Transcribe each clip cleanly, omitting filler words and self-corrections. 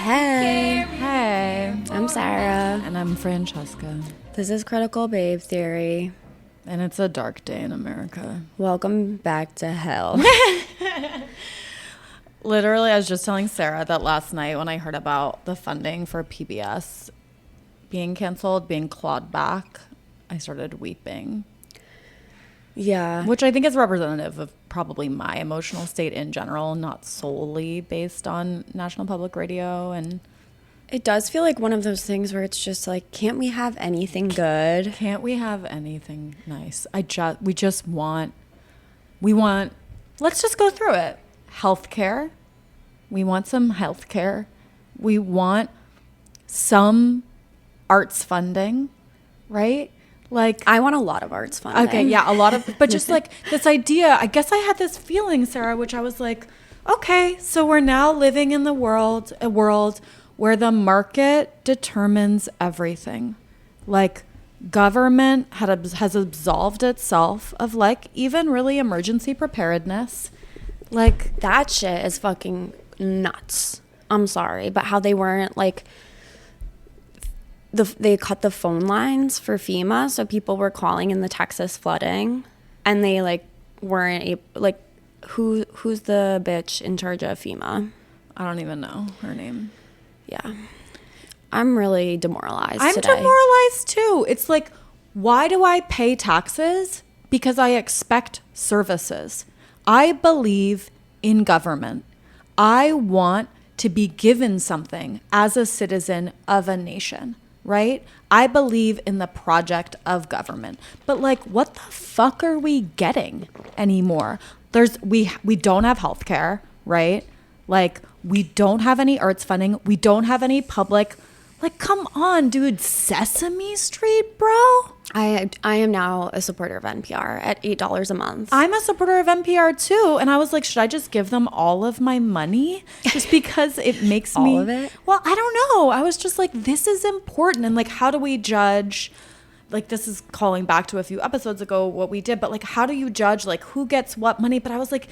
Hey. Hey. I'm Sarah. And I'm Francesca. This is Critical Babe Theory. And it's a dark day in America. Welcome back to hell. Literally, I was just telling Sarah that last night when I heard about the funding for PBS being canceled, being clawed back, I started weeping. Yeah. Which I think is representative of probably my emotional state in general, not solely based on National Public Radio. And It does feel like one of those things where it's just like, can't we have anything good? can't we have anything nice? We want, let's just go through it. Healthcare. We want some healthcare. We want some arts funding, right? Like, I want a lot of arts funding. okay, yeah, a lot of, but just like this idea, I guess I had this feeling, Sarah, which I was like, okay, so we're now living in a world where the market determines everything. Like, government has absolved itself of like even really emergency preparedness. Like, That shit is fucking nuts. I'm sorry, but how they weren't like, they cut the phone lines for FEMA, so people were calling in the Texas flooding, and they like weren't able, like, who's the bitch in charge of FEMA? I don't even know her name. Yeah. I'm really demoralized I'm today. demoralized too. It's like, why do I pay taxes? Because I expect services. I believe in government. I want to be given something as a citizen of a nation, right? I believe in the project of government. But like, what the fuck are we getting anymore? We don't have healthcare, right? Like, we don't have any arts funding. We don't have any public. Like, come on, dude. Sesame Street, bro. I am now a supporter of NPR at $8 a month. I'm a supporter of NPR too. And I was like, should I just give them all of my money? Just because it makes me. All of it? Well, I don't know. I was just like, this is important. And like, how do we judge? Like, this is calling back to a few episodes ago what we did. But like, how do you judge like who gets what money? But I was like,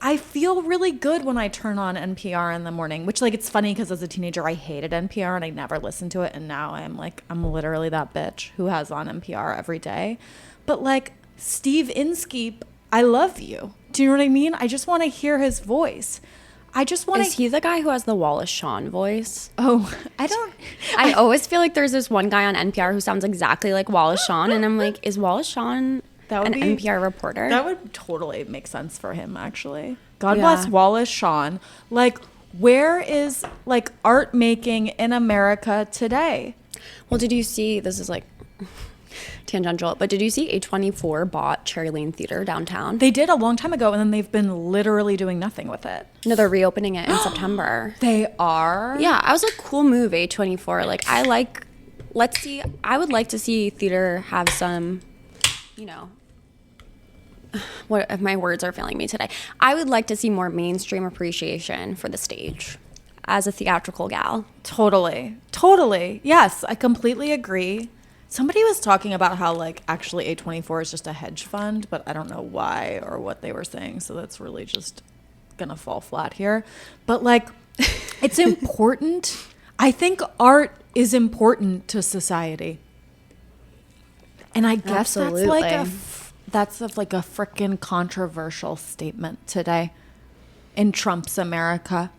I feel really good when I turn on NPR in the morning, which, like, it's funny because as a teenager, I hated NPR and I never listened to it. And now I'm literally that bitch who has on NPR every day. But like, Steve Inskeep, I love you. Do you know what I mean? I just want to hear his voice. I just want to. Is he the guy who has the Wallace Shawn voice? Oh, I don't. I always feel like there's this one guy on NPR who sounds exactly like Wallace Shawn. And I'm like, is Wallace Shawn an NPR reporter? That would totally make sense for him, actually. God Yeah. bless Wallace Shawn. Like, where is like art making in America today? Well, did you see, this is like tangential, but did you see A24 bought Cherry Lane Theater downtown? They did a long time ago, and then they've been literally doing nothing with it. No, they're reopening it in September. They are? Yeah, I was like, cool move, A24. Like, I would like to see theater have some, you know, what if my words are failing me today? I would like to see more mainstream appreciation for the stage as a theatrical gal. Totally. Totally. Yes, I completely agree. Somebody was talking about how, like, actually A24 is just a hedge fund, but I don't know why or what they were saying, so that's really just gonna fall flat here. But, like, it's important. I think art is important to society. And I guess Absolutely. that's like a freaking controversial statement today in Trump's America.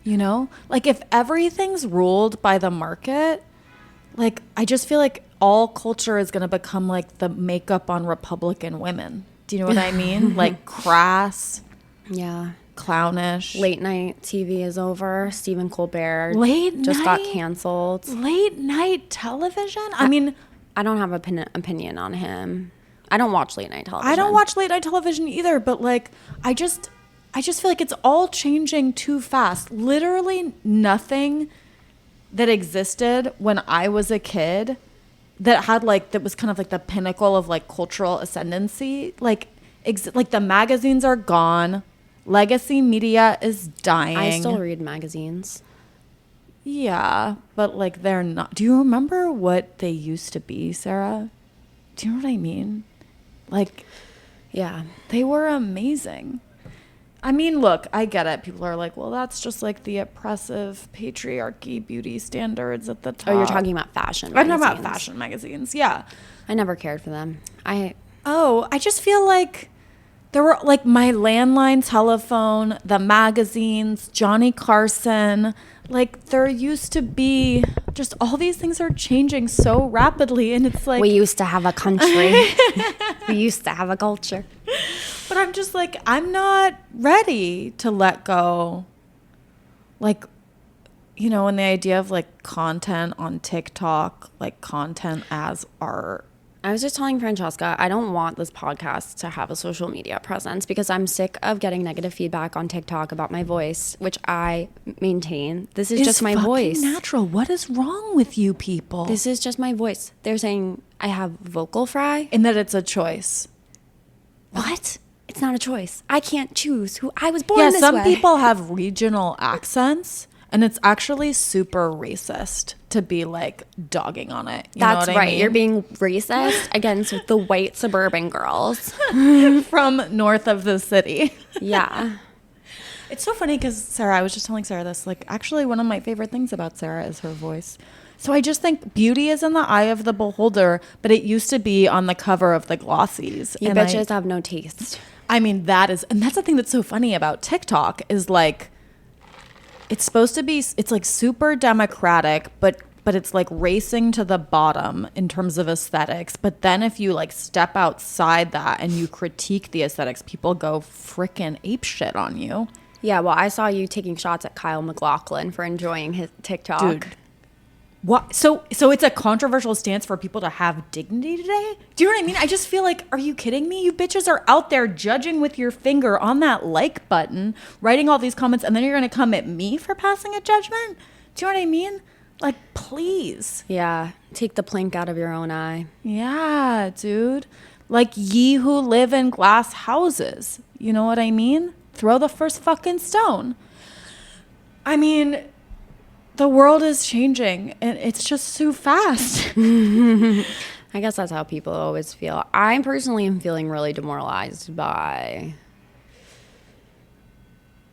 You know, like, if everything's ruled by the market, like, I just feel like all culture is going to become like the makeup on Republican women. Do you know what I mean? Like, crass, Yeah. clownish. Late night TV is over. Stephen Colbert Just got canceled. Late night television? I mean, I don't have an opinion on him. I don't watch late night television. I don't watch late night television either, but like, I just feel like it's all changing too fast. Literally nothing that existed when I was a kid that was kind of like the pinnacle of like cultural ascendancy. Like, like the magazines are gone. Legacy media is dying. I still read magazines. Yeah, but like, they're not. Do you remember what they used to be, Sarah? Do you know what I mean? Like, Yeah. they were amazing. I mean, look, I get it. People are like, well, that's just like the oppressive patriarchy beauty standards at the top. Oh, you're talking about fashion I'm magazines. talking about fashion magazines, yeah. I never cared for them. I just feel like there were like my landline telephone, the magazines, Johnny Carson. Like there used to be just all these things are changing so rapidly. And it's like we used to have a country. We used to have a culture. But I'm just like, I'm not ready to let go. Like, you know, and the idea of like content on TikTok, like content as art. I was just telling Francesca, I don't want this podcast to have a social media presence because I'm sick of getting negative feedback on TikTok about my voice, which I maintain. This is just my voice. Natural. What is wrong with you people? This is just my voice. They're saying I have vocal fry. And that it's a choice. What? It's not a choice. I can't choose who I was born this way. Yeah, some people have regional accents. And it's actually super racist to be like dogging on it. That's right. I mean? You're being racist against the white suburban girls from north of the city. Yeah. It's so funny because Sarah, I was just telling Sarah this, like actually one of my favorite things about Sarah is her voice. So I just think beauty is in the eye of the beholder, but it used to be on the cover of the glossies. You bitches have no taste. I mean, that's the thing that's so funny about TikTok is like, it's supposed to be, it's like super democratic, but it's like racing to the bottom in terms of aesthetics. But then if you like step outside that and you critique the aesthetics, people go frickin' apeshit on you. Yeah, well, I saw you taking shots at Kyle MacLachlan for enjoying his TikTok. Dude. What? So it's a controversial stance for people to have dignity today? Do you know what I mean? I just feel like, are you kidding me? You bitches are out there judging with your finger on that like button, writing all these comments, and then you're going to come at me for passing a judgment? Do you know what I mean? Like, please. Yeah, take the plank out of your own eye. Yeah, dude. Like ye who live in glass houses. You know what I mean? Throw the first fucking stone. I mean, the world is changing and it's just too fast. I guess that's how people always feel. I personally am feeling really demoralized by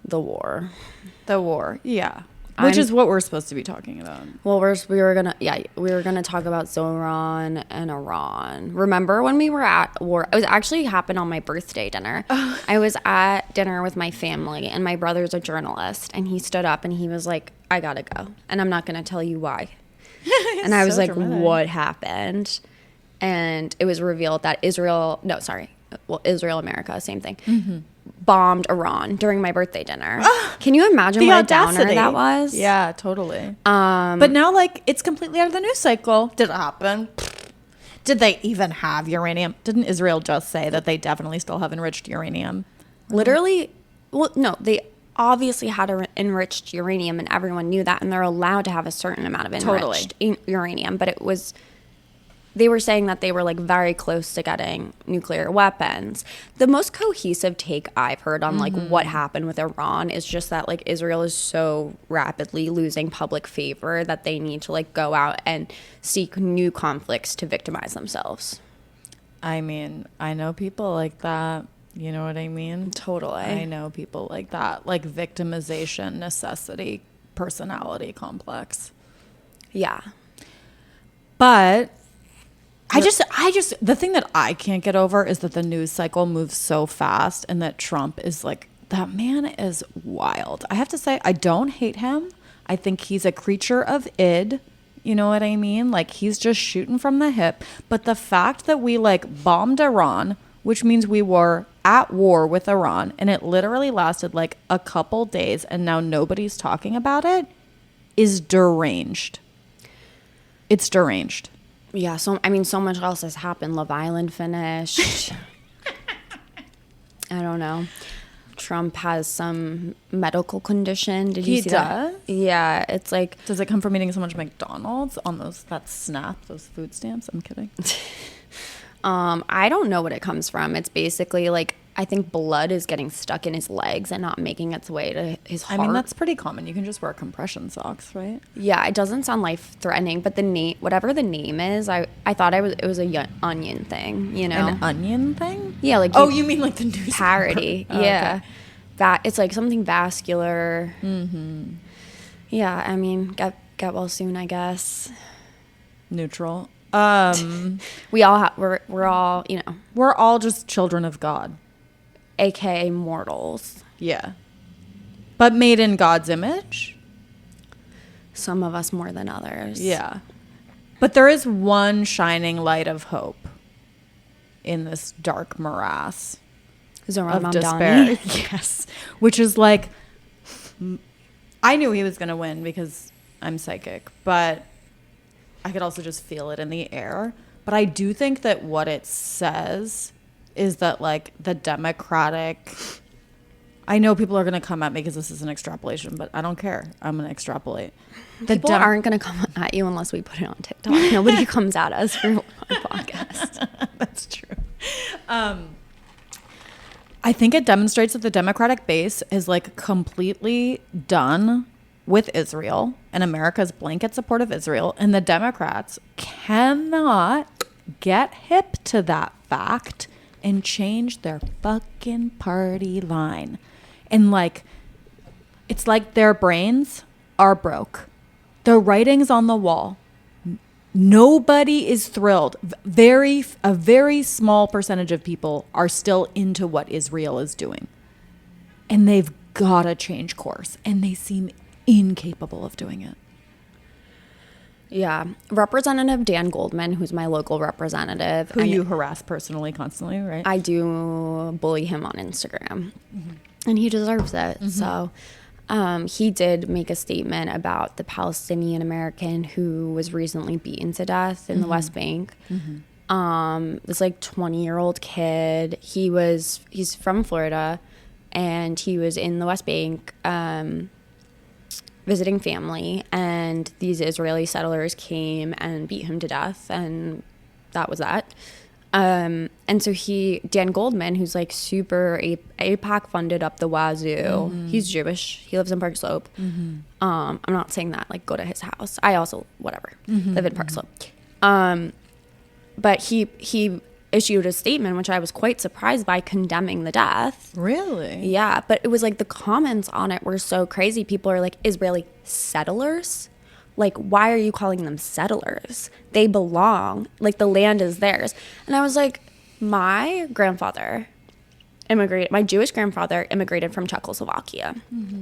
the war. The war, yeah. Which is what we're supposed to be talking about. Well, we were gonna talk about Zoran and Iran. Remember when we were at war? It was actually happened on my birthday dinner. I was at dinner with my family, and my brother's a journalist, and he stood up and he was like, "I gotta go," and I'm not gonna tell you why. And I was like, dramatic. What happened? And it was revealed that Israel, America, same thing, bombed Iran during my birthday dinner. Can you imagine what audacity. A downer that was? Yeah, totally. But now, like, it's completely out of the news cycle. Did it happen? Did they even have uranium? Didn't Israel just say that they definitely still have enriched uranium? Literally, well, no, they obviously had enriched uranium, and everyone knew that, and they're allowed to have a certain amount of enriched uranium, but they were saying that they were like very close to getting nuclear weapons. The most cohesive take I've heard on like what happened with Iran is just that like Israel is so rapidly losing public favor that they need to like go out and seek new conflicts to victimize themselves. I mean, I know people like that. You know what I mean? Totally. I know people like that. Like victimization, necessity, personality complex. Yeah. But I just the thing that I can't get over is that the news cycle moves so fast and that Trump is like, that man is wild. I have to say, I don't hate him. I think he's a creature of id. You know what I mean? Like he's just shooting from the hip. But the fact that we like bombed Iran, which means we were at war with Iran, and it literally lasted like a couple days and now nobody's talking about it, is deranged. It's deranged. Yeah, so much else has happened. Love Island finished. I don't know. Trump has some medical condition. Did you see that? Yeah, it's like. Does it come from eating so much McDonald's on those food stamps? I'm kidding. I don't know what it comes from. It's basically like, I think blood is getting stuck in his legs and not making its way to his heart. I mean, that's pretty common. You can just wear compression socks, right? Yeah, it doesn't sound life-threatening, but the name, whatever the name is, I thought it was a onion thing, you know? An onion thing? Yeah, like. Oh, you mean like the news parody? Oh, yeah. Okay. it's like something vascular. Yeah, I mean, get well soon, I guess. Neutral. We're all, you know, We're all just children of God. aka mortals. Yeah. But made in God's image? Some of us more than others. Yeah. But there is one shining light of hope in this dark morass Zoran of Mamdani. despair. Yes. Which is like, I knew he was going to win because I'm psychic, but I could also just feel it in the air. But I do think that what it says is that, like, the Democratic... I know people are going to come at me because this is an extrapolation, but I don't care. I'm going to extrapolate. People aren't going to come at you unless we put it on TikTok. Nobody comes at us for our podcast. That's true. I think it demonstrates that the Democratic base is, like, completely done with Israel and America's blanket support of Israel. And the Democrats cannot get hip to that fact and change their fucking party line. And, like, it's like their brains are broke. The writing's on the wall. Nobody is thrilled. A very small percentage of people are still into what Israel is doing. And they've got to change course. And they seem incapable of doing it. Yeah. Representative Dan Goldman, who's my local representative. Who you harass personally constantly, right? I do bully him on Instagram. And he deserves it. So he did make a statement about the Palestinian American who was recently beaten to death in the West Bank. This like 20-year-old kid. He's from Florida, and he was in the West Bank visiting family, and these Israeli settlers came and beat him to death, and that was that. And so Dan Goldman, who's like super AIPAC funded up the wazoo, he's Jewish, he lives in Park Slope. I'm not saying that, like, go to his house. I also, whatever, live in Park Slope. But he issued a statement, which I was quite surprised by, condemning the death. Really? Yeah, but it was like the comments on it were so crazy. People are like, Israeli settlers? Like, why are you calling them settlers? They belong. Like, the land is theirs. And I was like, my Jewish grandfather immigrated from Czechoslovakia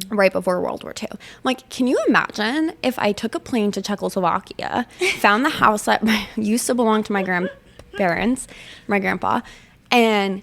right before World War II. I'm like, can you imagine if I took a plane to Czechoslovakia, found the house that used to belong to my grandparents, my grandpa, and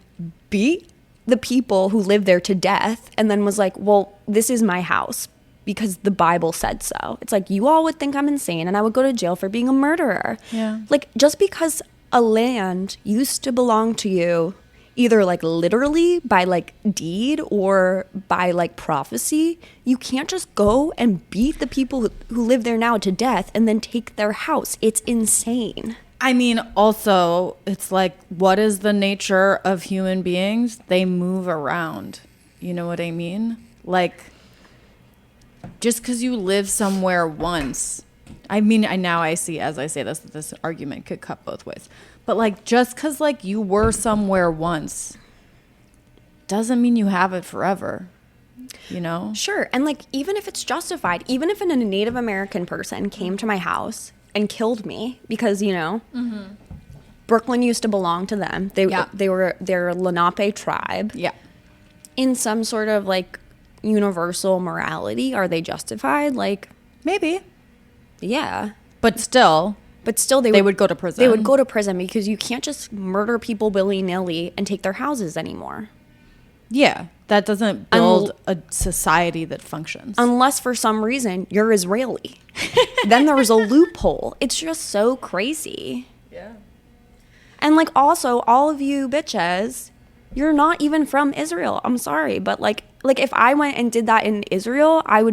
beat the people who lived there to death, and then was like, well, this is my house because the Bible said so. It's like, you all would think I'm insane and I would go to jail for being a murderer. Yeah. Like, just because a land used to belong to you, either like literally by like deed or by like prophecy, you can't just go and beat the people who live there now to death and then take their house. It's insane. I mean, also, it's like, what is the nature of human beings? They move around. You know what I mean? Like, just because you live somewhere once, I mean, now I see, as I say this, that this argument could cut both ways. But, like, just because, like, you were somewhere once doesn't mean you have it forever, you know? Sure. And, like, even if it's justified, even if a Native American person came to my house and killed me because, you know, Brooklyn used to belong to them. They're Lenape tribe. Yeah. In some sort of, like, universal morality, are they justified? Like, maybe. Yeah. But still they would go to prison. They would go to prison because you can't just murder people willy-nilly and take their houses anymore. Yeah. That doesn't build a society that functions. Unless for some reason you're Israeli. Then there's a loophole. It's just so crazy. Yeah. And, like, also, all of you bitches, you're not even from Israel. I'm sorry. But, like if I went and did that in Israel, it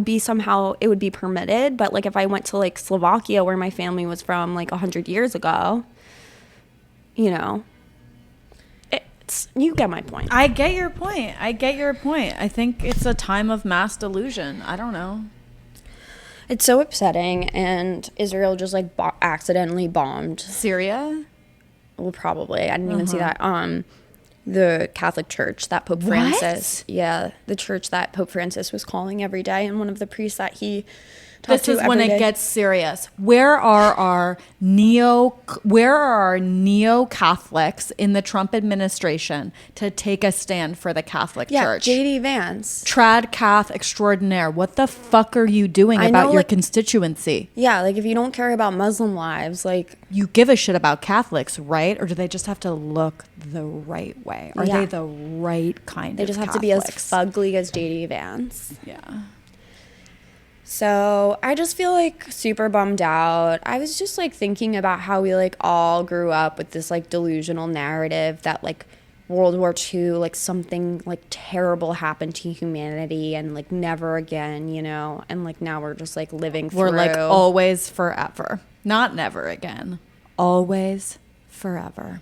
would be permitted. But, like, if I went to, like, Slovakia, where my family was from, like, 100 years ago, you know, you get my point. I get your point. I think it's a time of mass delusion. I don't know. It's so upsetting. And Israel just, like, accidentally bombed Syria? Well, probably. I didn't even see that. the Catholic Church that Pope Francis, the church that Pope Francis was calling every day, and one of the priests that he talked to every day. This is when it gets serious. Where are our neo-Catholics in the Trump administration to take a stand for the Catholic Church? J.D. Vance. Trad Cath extraordinaire. What the fuck are you doing about your constituency? Yeah, like if you don't care about Muslim lives, like... You give a shit about Catholics, right? Or do they just have to look the right way? Are they the right kind of They just have Catholics? to be as fugly as J.D. Vance. Yeah. So I just feel like super bummed out. I was just like thinking about how we like all grew up with this like delusional narrative that like World War II, like something like terrible happened to humanity and like never again, you know? And like now we're just like living through. We're like always forever. Not never again. Always forever.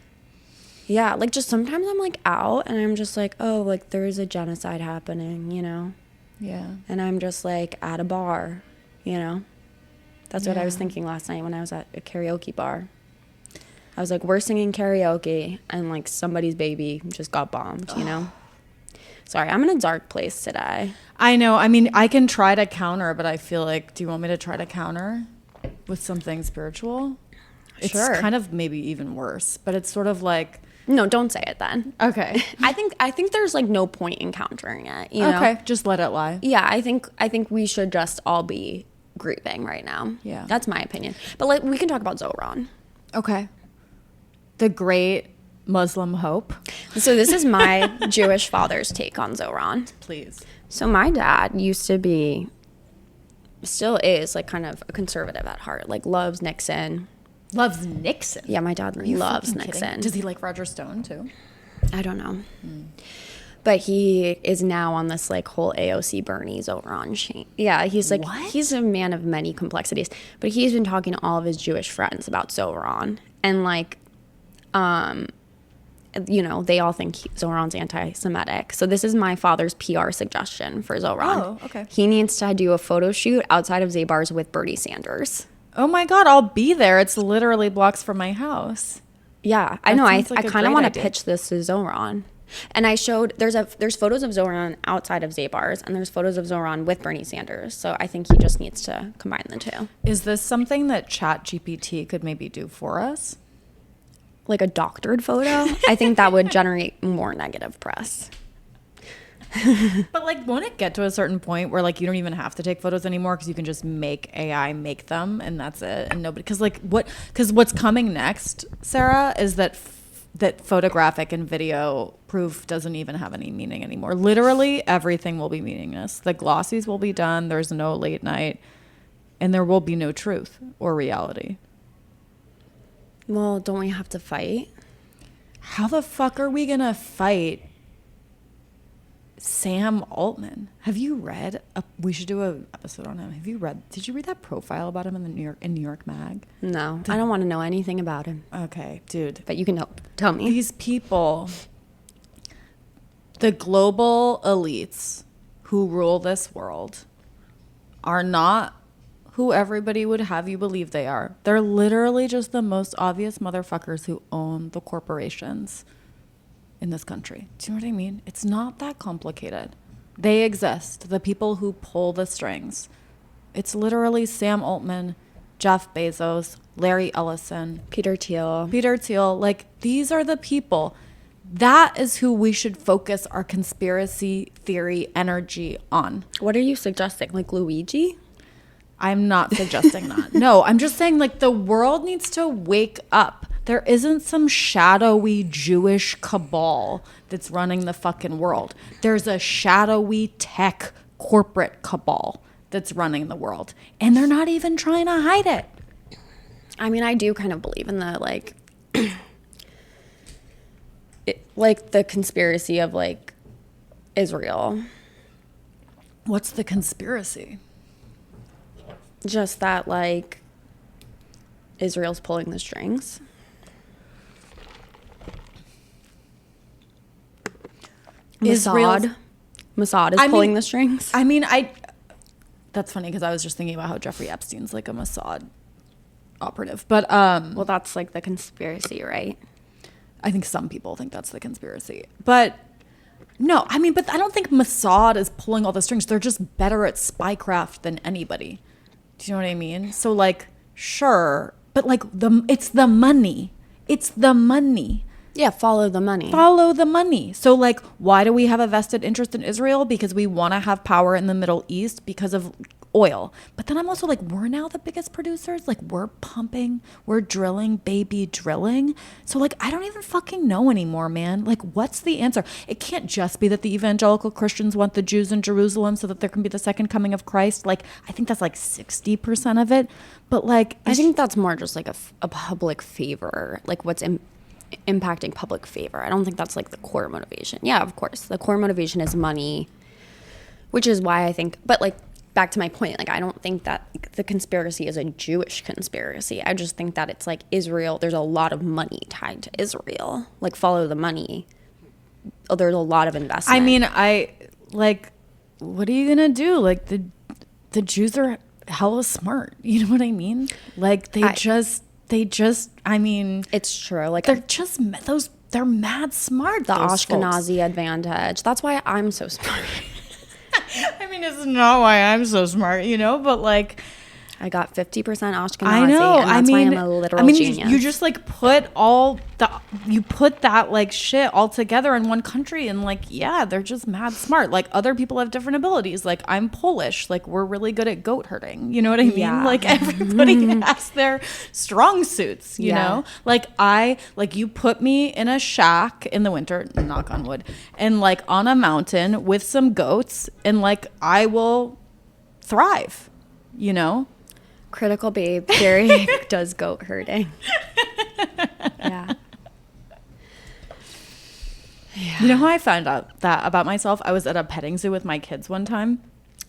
Yeah, like just sometimes I'm like out and I'm just like, oh, like there is a genocide happening, you know? Yeah. And I'm just like at a bar, you know? That's what I was thinking last night when I was at a karaoke bar. I was like, we're singing karaoke and like somebody's baby just got bombed, you know? Sorry, I'm in a dark place today. I know. I mean, I can try to counter, but I feel like, do you want me to try to counter with something spiritual? It's kind of maybe even worse, but it's sort of like... No, don't say it then. Okay. I think there's like no point in countering it, you know? Okay, just let it lie. Yeah, I think we should just all be grieving right now. Yeah. That's my opinion. But like we can talk about Zohran. Okay. The great Muslim hope. So this is my Jewish father's take on Zohran. Please. So my dad used to be, still is like kind of a conservative at heart, like loves Nixon. Loves Nixon? Yeah, my dad loves Nixon. Kidding? Does he like Roger Stone too? I don't know. But he is now on this like whole AOC Bernie Zohran chain. Yeah, he's like, he's a man of many complexities. But he's been talking to all of his Jewish friends about Zohran. And like, you know, they all think Zohran's anti-Semitic. So this is my father's PR suggestion for Zohran. Oh, okay. He needs to do a photo shoot outside of Zabar's with Bernie Sanders. Oh my God, I'll be there. It's literally blocks from my house. Yeah, I know. I like kind of want to pitch this to Zohran. And I showed, there's photos of Zohran outside of Zabar's, and there's photos of Zohran with Bernie Sanders. So I think he just needs to combine the two. Is this something that ChatGPT could maybe do for us? Like a doctored photo? I think that would generate more negative press. But like, won't it get to a certain point where like you don't even have to take photos anymore because you can just make AI make them and that's it, and nobody, because what's coming next, Sarah, is that photographic and video proof doesn't even have any meaning anymore. Literally everything will be meaningless. The glossies will be done. There's no late night, and there will be no truth or reality. Well, don't we have to fight? How the fuck are we gonna fight Sam Altman? Have you read? We should do an episode on him. Did you read that profile about him in New York Mag? No, I don't want to know anything about him. Okay, dude. But you can tell me. These people, the global elites who rule this world, are not who everybody would have you believe they are. They're literally just the most obvious motherfuckers who own the corporations in this country. Do you know what I mean? It's not that complicated. They exist. The people who pull the strings. It's literally Sam Altman, Jeff Bezos, Larry Ellison, Peter Thiel. Like, these are the people. That is who we should focus our conspiracy theory energy on. What are you suggesting? Like Luigi? I'm not suggesting that. No, I'm just saying, like, the world needs to wake up. There isn't some shadowy Jewish cabal that's running the fucking world. There's a shadowy tech corporate cabal that's running the world. And they're not even trying to hide it. I mean, I do kind of believe in the, like, like the conspiracy of, like, Israel. What's the conspiracy? Just that, like, Israel's pulling the strings. Mossad is pulling the strings. I mean, that's funny because I was just thinking about how Jeffrey Epstein's like a Mossad operative. But well, that's like the conspiracy, right? I think some people think that's the conspiracy. But no, I mean, but I don't think Mossad is pulling all the strings. They're just better at spycraft than anybody. Do you know what I mean? So like, sure, but like it's the money. It's the money. Yeah, follow the money. Follow the money. So like, why do we have a vested interest in Israel? Because we want to have power in the Middle East because of oil. But then I'm also like, we're now the biggest producers. Like, we're pumping, we're drilling, baby drilling. So like, I don't even fucking know anymore, man. Like, what's the answer? It can't just be that the evangelical Christians want the Jews in Jerusalem so that there can be the second coming of Christ. Like, I think that's like 60% of it. But like, I think that's more just like a public favor, like what's impacting public favor. I don't think that's like the core motivation. Yeah, of course. The core motivation is money, which is why I think, but like, back to my point, like, I don't think that the conspiracy is a Jewish conspiracy. I just think that it's like Israel, there's a lot of money tied to Israel. Like, follow the money. Oh, there's a lot of investment. I mean, what are you going to do? Like, the Jews are hella smart. You know what I mean? Like, I mean. It's true. Like, they're mad smart. The Ashkenazi advantage. That's why I'm so smart. I mean, it's not why I'm so smart, you know, but like, I got 50% Ashkenazi. I know. And that's why I'm a literal genius. You just like put that like shit all together in one country, and like, yeah, they're just mad smart. Like, other people have different abilities. Like, I'm Polish. Like, we're really good at goat herding. You know what I mean? Yeah. Like, everybody has their strong suits, you know? Like, you put me in a shack in the winter, knock on wood, and like on a mountain with some goats, and like, I will thrive, you know? Critical babe. Gary does goat herding. Yeah. You know how I found out that about myself? I was at a petting zoo with my kids one time,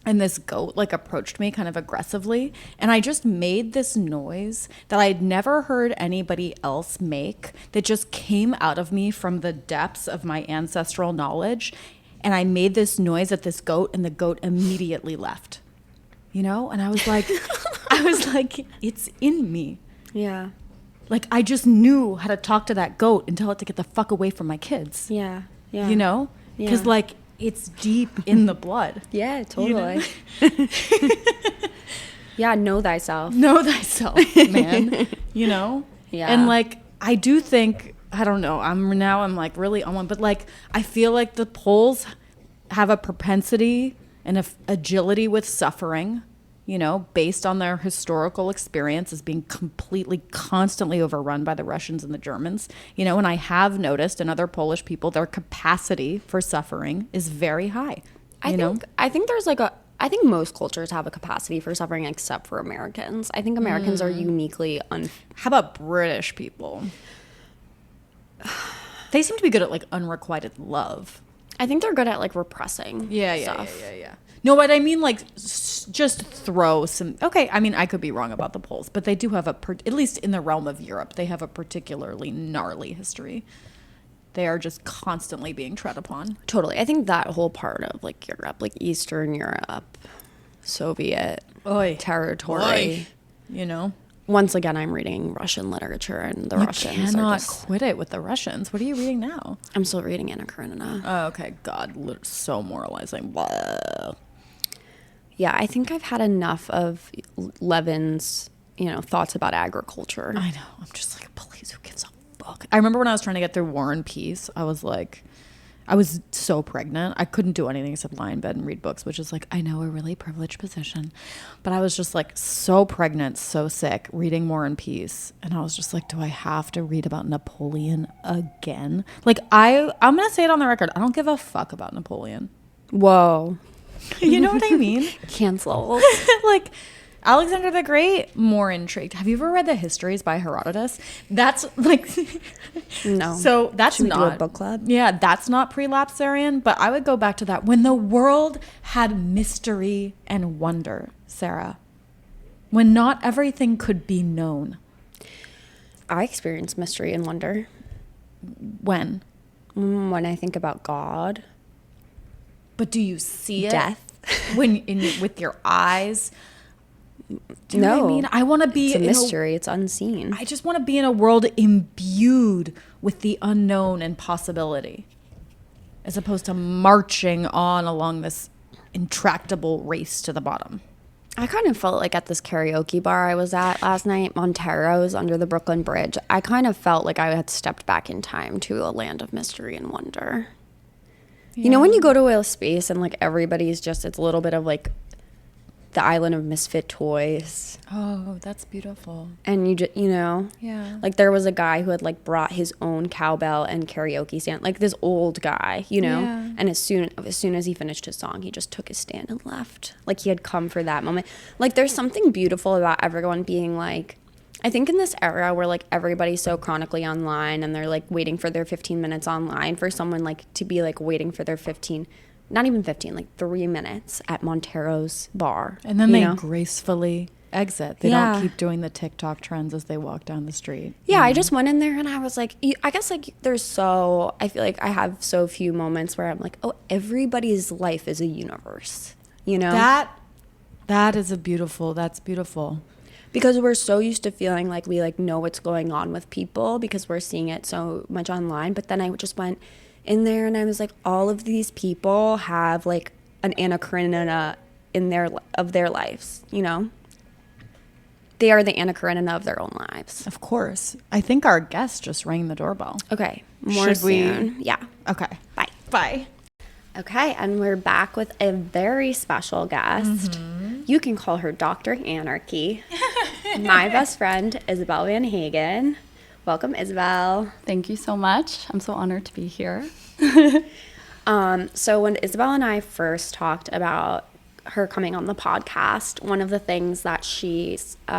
and this goat like approached me kind of aggressively, and I just made this noise that I'd never heard anybody else make, that just came out of me from the depths of my ancestral knowledge. And I made this noise at this goat, and the goat immediately left. You know? And I was like, it's in me. Yeah. Like, I just knew how to talk to that goat and tell it to get the fuck away from my kids. Yeah. Yeah. You know? Because, Yeah. like, it's deep in the blood. Yeah, totally. You know? Yeah, know thyself. Know thyself, man. You know? Yeah. And, like, I do think, I don't know, I'm like really on one, but, like, I feel like the Poles have a propensity and agility with suffering, you know, based on their historical experience as being completely, constantly overrun by the Russians and the Germans, you know, and I have noticed in other Polish people, their capacity for suffering is very high. I think there's like I think most cultures have a capacity for suffering except for Americans. I think Americans are uniquely How about British people? They seem to be good at like unrequited love. I think they're good at like repressing stuff. Yeah. No, but I mean, like, just throw some. Okay, I mean, I could be wrong about the Poles, but they do have at least in the realm of Europe, they have a particularly gnarly history. They are just constantly being tread upon. Totally. I think that whole part of like Europe, like Eastern Europe, Soviet territory. You know? Once again, I'm reading Russian literature, and the Russians cannot quit it with the Russians. What are you reading now? I'm still reading Anna Karenina. Oh, okay. God, so moralizing. Blah. Yeah, I think I've had enough of Levin's, you know, thoughts about agriculture. I know. I'm just like, please, who gives a fuck? I remember when I was trying to get through War and Peace, I was so pregnant. I couldn't do anything except lie in bed and read books, which is like, I know, a really privileged position. But I was just like so pregnant, so sick, reading War and Peace. And I was just like, do I have to read about Napoleon again? Like, I'm going to say it on the record. I don't give a fuck about Napoleon. Whoa. You know what I mean? Cancel. Like, Alexander the Great, more intrigued. Have you ever read the Histories by Herodotus? That's like no. So that's Should we not do a book club. Yeah, that's not prelapsarian, but I would go back to that. When the world had mystery and wonder, Sarah. When not everything could be known. I experience mystery and wonder. When? When I think about God. But do you see it? Death. With your eyes? Do you know what I mean? I want to be It's a mystery. It's unseen. I just want to be in a world imbued with the unknown and possibility, as opposed to marching on along this intractable race to the bottom. I kind of felt like at this karaoke bar I was at last night, Montero's under the Brooklyn Bridge, I kind of felt like I had stepped back in time to a land of mystery and wonder. Yeah. You know, when you go to a space and like everybody's just, it's a little bit of like the island of misfit toys. Oh, that's beautiful. And you just, you know, yeah, like there was a guy who had like brought his own cowbell and karaoke stand, like this old guy, you know, yeah. And as soon as he finished his song, he just took his stand and left. Like he had come for that moment. Like there's something beautiful about everyone being like, I think in this era where like everybody's so chronically online and they're like waiting for their 15 minutes online, for someone like to be like waiting for their 15, not even 15, like 3 minutes at Montero's bar. And then they gracefully exit. They don't keep doing the TikTok trends as they walk down the street. Yeah, I just went in there and I was like, I guess like I feel like I have so few moments where I'm like, oh, everybody's life is a universe, you know? That's beautiful. Because we're so used to feeling like we like know what's going on with people because we're seeing it so much online. But then I just went in there and I was like, all of these people have like an Anna Karenina of their lives, you know? They are the Anna Karenina of their own lives. Of course. I think our guest just rang the doorbell. Okay. More soon. Yeah. Okay. Bye. Bye. Okay, and we're back with a very special guest. Mm-hmm. You can call her Dr. Anarchy. My best friend, Isobel van Hagen. Welcome, Isobel. Thank you so much. I'm so honored to be here. So when Isobel and I first talked about her coming on the podcast, one of the things that she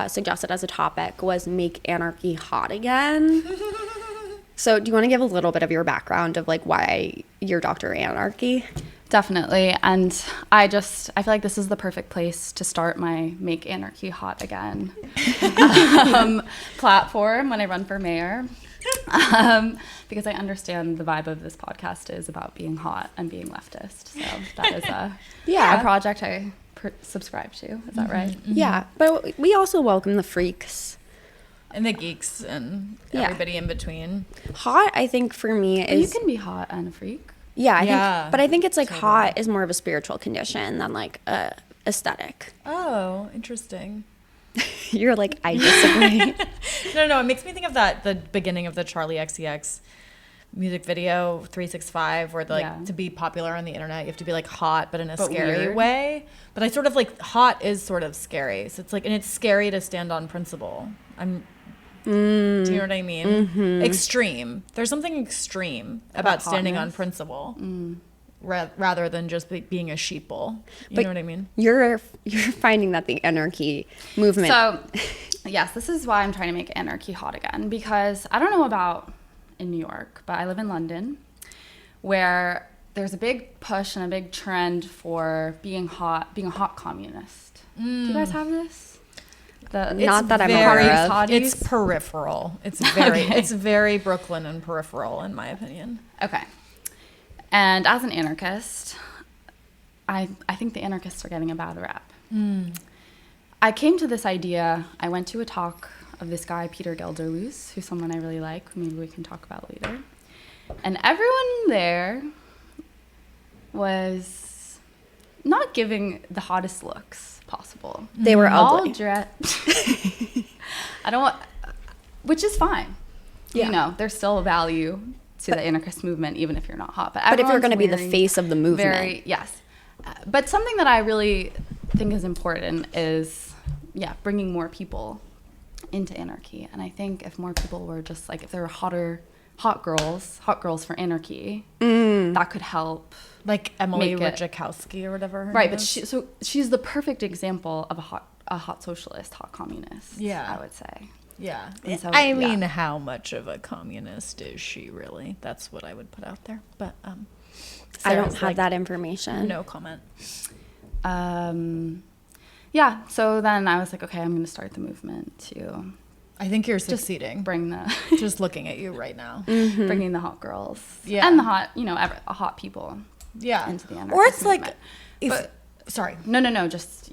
suggested as a topic was make anarchy hot again. So do you want to give a little bit of your background of like why you're Dr. Anarchy? Definitely. And I feel like this is the perfect place to start my Make Anarchy Hot Again platform when I run for mayor. Because I understand the vibe of this podcast is about being hot and being leftist. So that is a project I subscribe to. Is that right? Mm-hmm. Yeah. But we also welcome the freaks. And the geeks and everybody in between. Hot, I think for me is... You can be hot and a freak. Yeah, I think it's like hot is more of a spiritual condition than like a aesthetic. Oh, interesting. You're like, I disagree. No, it makes me think of the beginning of the Charlie XCX music video 365 where to be popular on the internet you have to be like hot but in a scary way. But I sort of like hot is sort of scary. So it's like, and it's scary to stand on principle. Do you know what I mean? Mm-hmm. Extreme. There's something extreme about standing on principle rather than just being a sheeple. You know what I mean? You're finding that the anarchy movement. So, yes, this is why I'm trying to make anarchy hot again, because I don't know about in New York, but I live in London, where there's a big push and a big trend for being a hot communist. Do you guys have this? Not that I'm aware of. It's peripheral. It's very it's very Brooklyn and peripheral in my opinion. Okay. And as an anarchist, I think the anarchists are getting a bad rap. I came to this idea. I went to a talk of this guy, Peter Gelderloos, who's someone I really like, who maybe we can talk about later. And everyone there was not giving the hottest looks possible. They were ugly. Which is fine. Yeah. You know, there's still a value to the anarchist movement, even if you're not hot. But if you're going to be the face of the movement. Yes. But something that I really think is important is, bringing more people into anarchy. And I think if more people were just like, if there were hot girls for anarchy, that could help. Like Emily Ratajkowski or whatever. Right, but she's the perfect example of a hot socialist, hot communist. Yeah, I would say. Yeah, so, I mean, how much of a communist is she really? That's what I would put out there. But I don't have that information. No comment. Yeah. So then I was like, okay, I'm going to start the movement to. I think you're succeeding. Bring just looking at you right now, bringing the hot girls, and the hot, hot people, into the anarchist or it's movement. like, sorry, no, just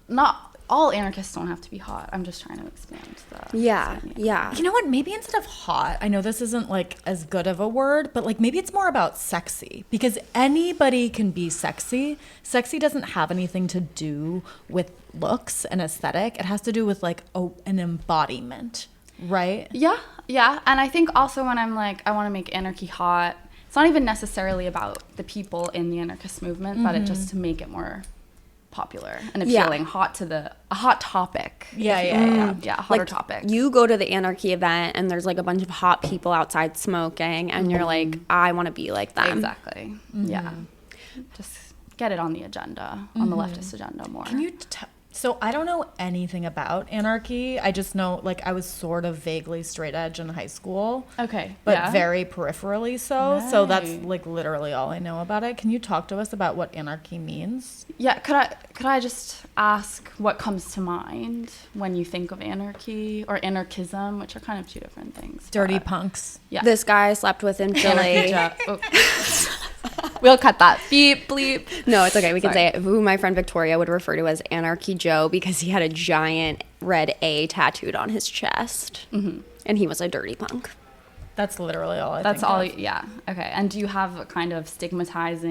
not all anarchists don't have to be hot. I'm just trying to expand the Yeah. You know what? Maybe instead of hot, I know this isn't like as good of a word, but like maybe it's more about sexy, because anybody can be sexy. Sexy doesn't have anything to do with looks and aesthetic. It has to do with like an embodiment, right? Yeah. And I think also when I'm like, I want to make anarchy hot, it's not even necessarily about the people in the anarchist movement, but it just to make it more popular and appealing, a hot topic. Yeah, hotter topic. You go to the anarchy event and there's like a bunch of hot people outside smoking, and you're like, I want to be like them. Exactly. Yeah. Just get it on the agenda, on the leftist agenda more. Can you so I don't know anything about anarchy. I just know like I was sort of vaguely straight edge in high school. Okay. But very peripherally so. Right. So that's like literally all I know about it. Can you talk to us about what anarchy means? Yeah, could I just ask what comes to mind when you think of anarchy or anarchism, which are kind of two different things. Dirty punks. Yeah. This guy I slept with in Philly. We'll cut that. Beep, bleep. No, it's okay. We can say it. Who my friend Victoria would refer to as Anarchy Joe, because he had a giant red A tattooed on his chest. And he was a dirty punk. That's literally all I That's think all. of. Yeah. Okay. And do you have a kind of stigmatized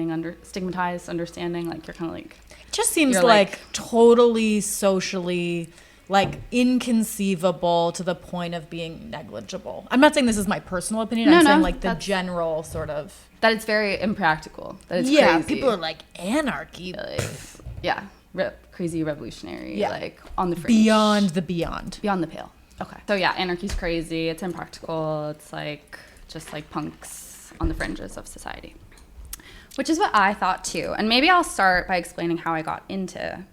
understanding? Like you're kind of like. It just seems You're like totally socially like inconceivable to the point of being negligible. I'm not saying this is my personal opinion. I'm saying like the general sort of. That it's very impractical. That it's crazy. People are like anarchy. Like, crazy revolutionary. Yeah. Like on the fringe. Beyond the beyond. Beyond the pale. Okay. So yeah, anarchy's crazy. It's impractical. It's like just like punks on the fringes of society. Which is what I thought too. And maybe I'll start by explaining how I got into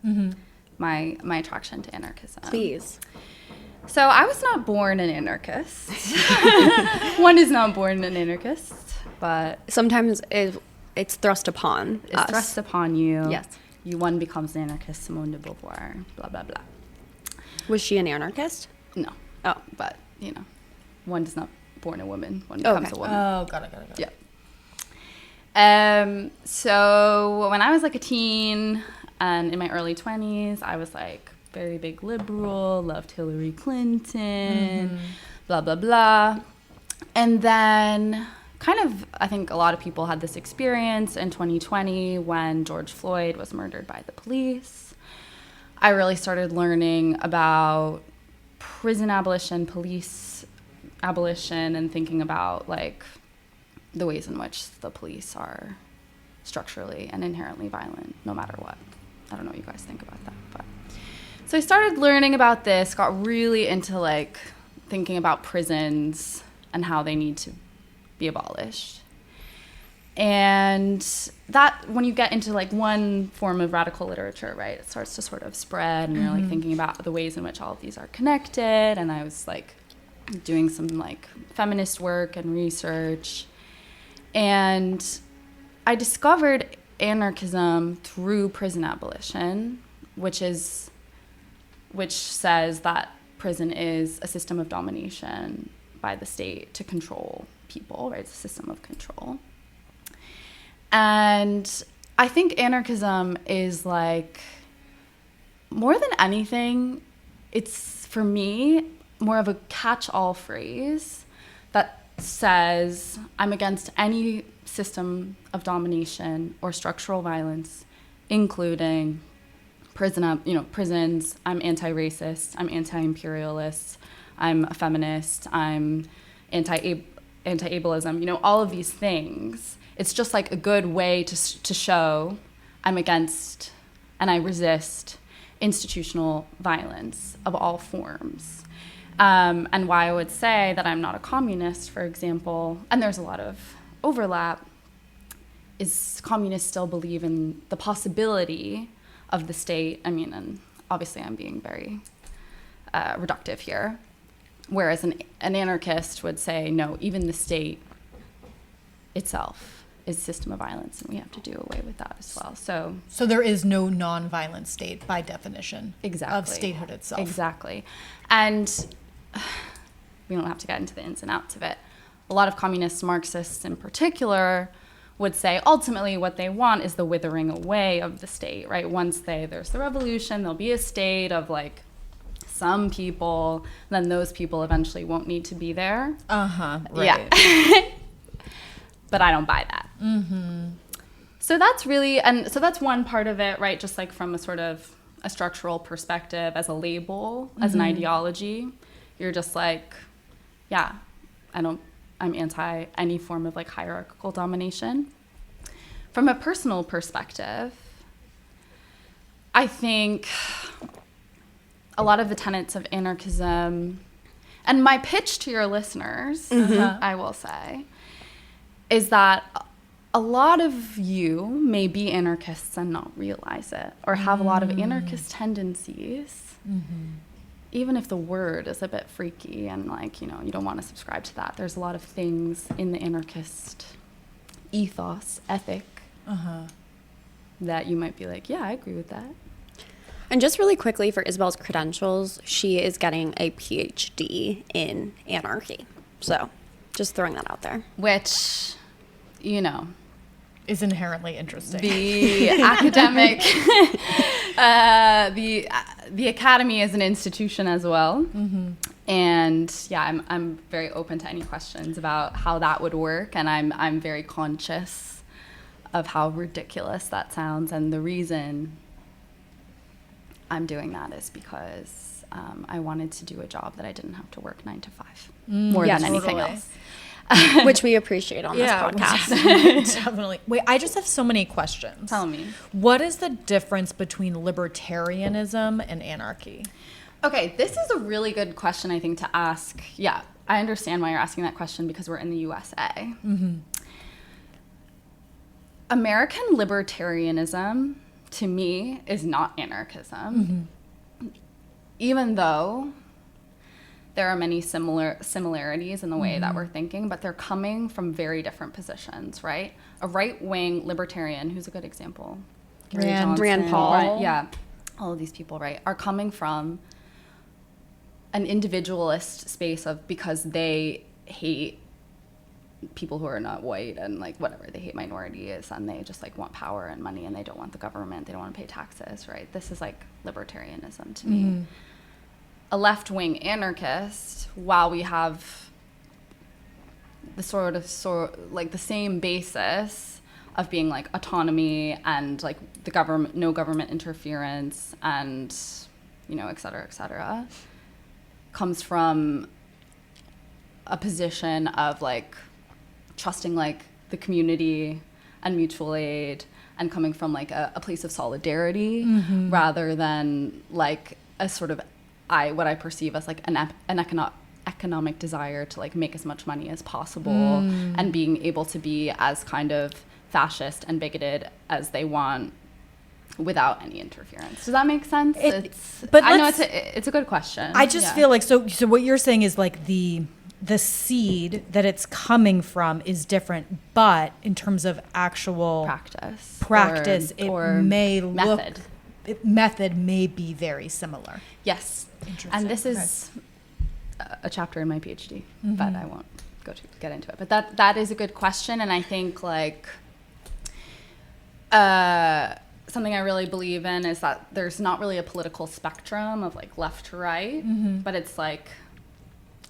my attraction to anarchism. Please. So I was not born an anarchist. One is not born an anarchist, but Sometimes it's thrust upon it's us. thrust upon you. Yes. One becomes an anarchist, Simone de Beauvoir, blah, blah, blah. Was she an anarchist? No. Oh. But, one is not born a woman. One becomes a woman. Oh, got it. Yeah. So when I was like a teen and in my early 20s, I was like very big liberal, loved Hillary Clinton, blah, blah, blah. And then kind of, I think a lot of people had this experience in 2020 when George Floyd was murdered by the police. I really started learning about prison abolition, police abolition, and thinking about like the ways in which the police are structurally and inherently violent, no matter what. I don't know what you guys think about that, but so I started learning about this, got really into like thinking about prisons and how they need to be abolished. And that, when you get into like one form of radical literature, right, it starts to sort of spread, and you're like thinking about the ways in which all of these are connected. And I was like doing some like feminist work and research, and I discovered anarchism through prison abolition, which says that prison is a system of domination by the state to control people, right? It's a system of control. And I think anarchism is like, more than anything, it's for me more of a catch-all phrase that says I'm against any system of domination or structural violence, including prisons. I'm anti-racist. I'm anti-imperialist. I'm a feminist. I'm anti-ableism. All of these things. It's just like a good way to show I'm against and I resist institutional violence of all forms. And why I would say that I'm not a communist, for example, and there's a lot of overlap, is communists still believe in the possibility of the state. I mean, and obviously I'm being very reductive here, whereas an anarchist would say, no, even the state itself is a system of violence, and we have to do away with that as well. So there is no non-violent state by definition of statehood itself. Exactly. And we don't have to get into the ins and outs of it. A lot of communists, Marxists in particular, would say ultimately what they want is the withering away of the state, right? Once there's the revolution, there'll be a state of like some people, then those people eventually won't need to be there. Right. Yeah. But I don't buy that. So that's really, and so that's one part of it, right? Just like from a sort of a structural perspective, as a label, as an ideology, you're just like, yeah, I'm anti any form of like hierarchical domination. From a personal perspective, I think a lot of the tenets of anarchism, and my pitch to your listeners, I will say, is that a lot of you may be anarchists and not realize it, or have a lot of anarchist tendencies, even if the word is a bit freaky and like, you know, you don't want to subscribe to that. There's a lot of things in the anarchist ethos, ethic, that you might be like, yeah, I agree with that. And just really quickly for Isabel's credentials, she is getting a PhD in anarchy. So just throwing that out there. Which, you know, is inherently interesting. The academic, the academy is an institution as well. And yeah, I'm very open to any questions about how that would work. And I'm very conscious of how ridiculous that sounds. And the reason I'm doing that is because I wanted to do a job that I didn't have to work 9 to 5 more than anything else. Which we appreciate on this podcast. Definitely. Wait, I just have so many questions. Tell me. What is the difference between libertarianism and anarchy? Okay, this is a really good question, I think, to ask. Yeah, I understand why you're asking that question because we're in the USA. American libertarianism, to me, is not anarchism, even though there are many similarities in the way that we're thinking, but they're coming from very different positions, right? A right-wing libertarian, who's a good example? Rand Paul. Right, yeah, all of these people, right, are coming from an individualist space of because they hate people who are not white and like whatever, they hate minorities and they just like want power and money and they don't want the government, they don't want to pay taxes, right? This is like libertarianism to me. A left-wing anarchist, while we have the sort like the same basis of being like autonomy and like the government, no government interference and, you know, et cetera, comes from a position of like trusting like the community and mutual aid and coming from like a place of solidarity rather than like a sort of what I perceive as like an economic desire to like make as much money as possible and being able to be as kind of fascist and bigoted as they want without any interference. Does that make sense? I know it's a good question. I just feel like so what you're saying is like the seed that it's coming from is different, but in terms of actual practice, method may be very similar. Yes. And this is a chapter in my PhD, but I won't get into it. But that is a good question, and I think like something I really believe in is that there's not really a political spectrum of like left to right, but it's like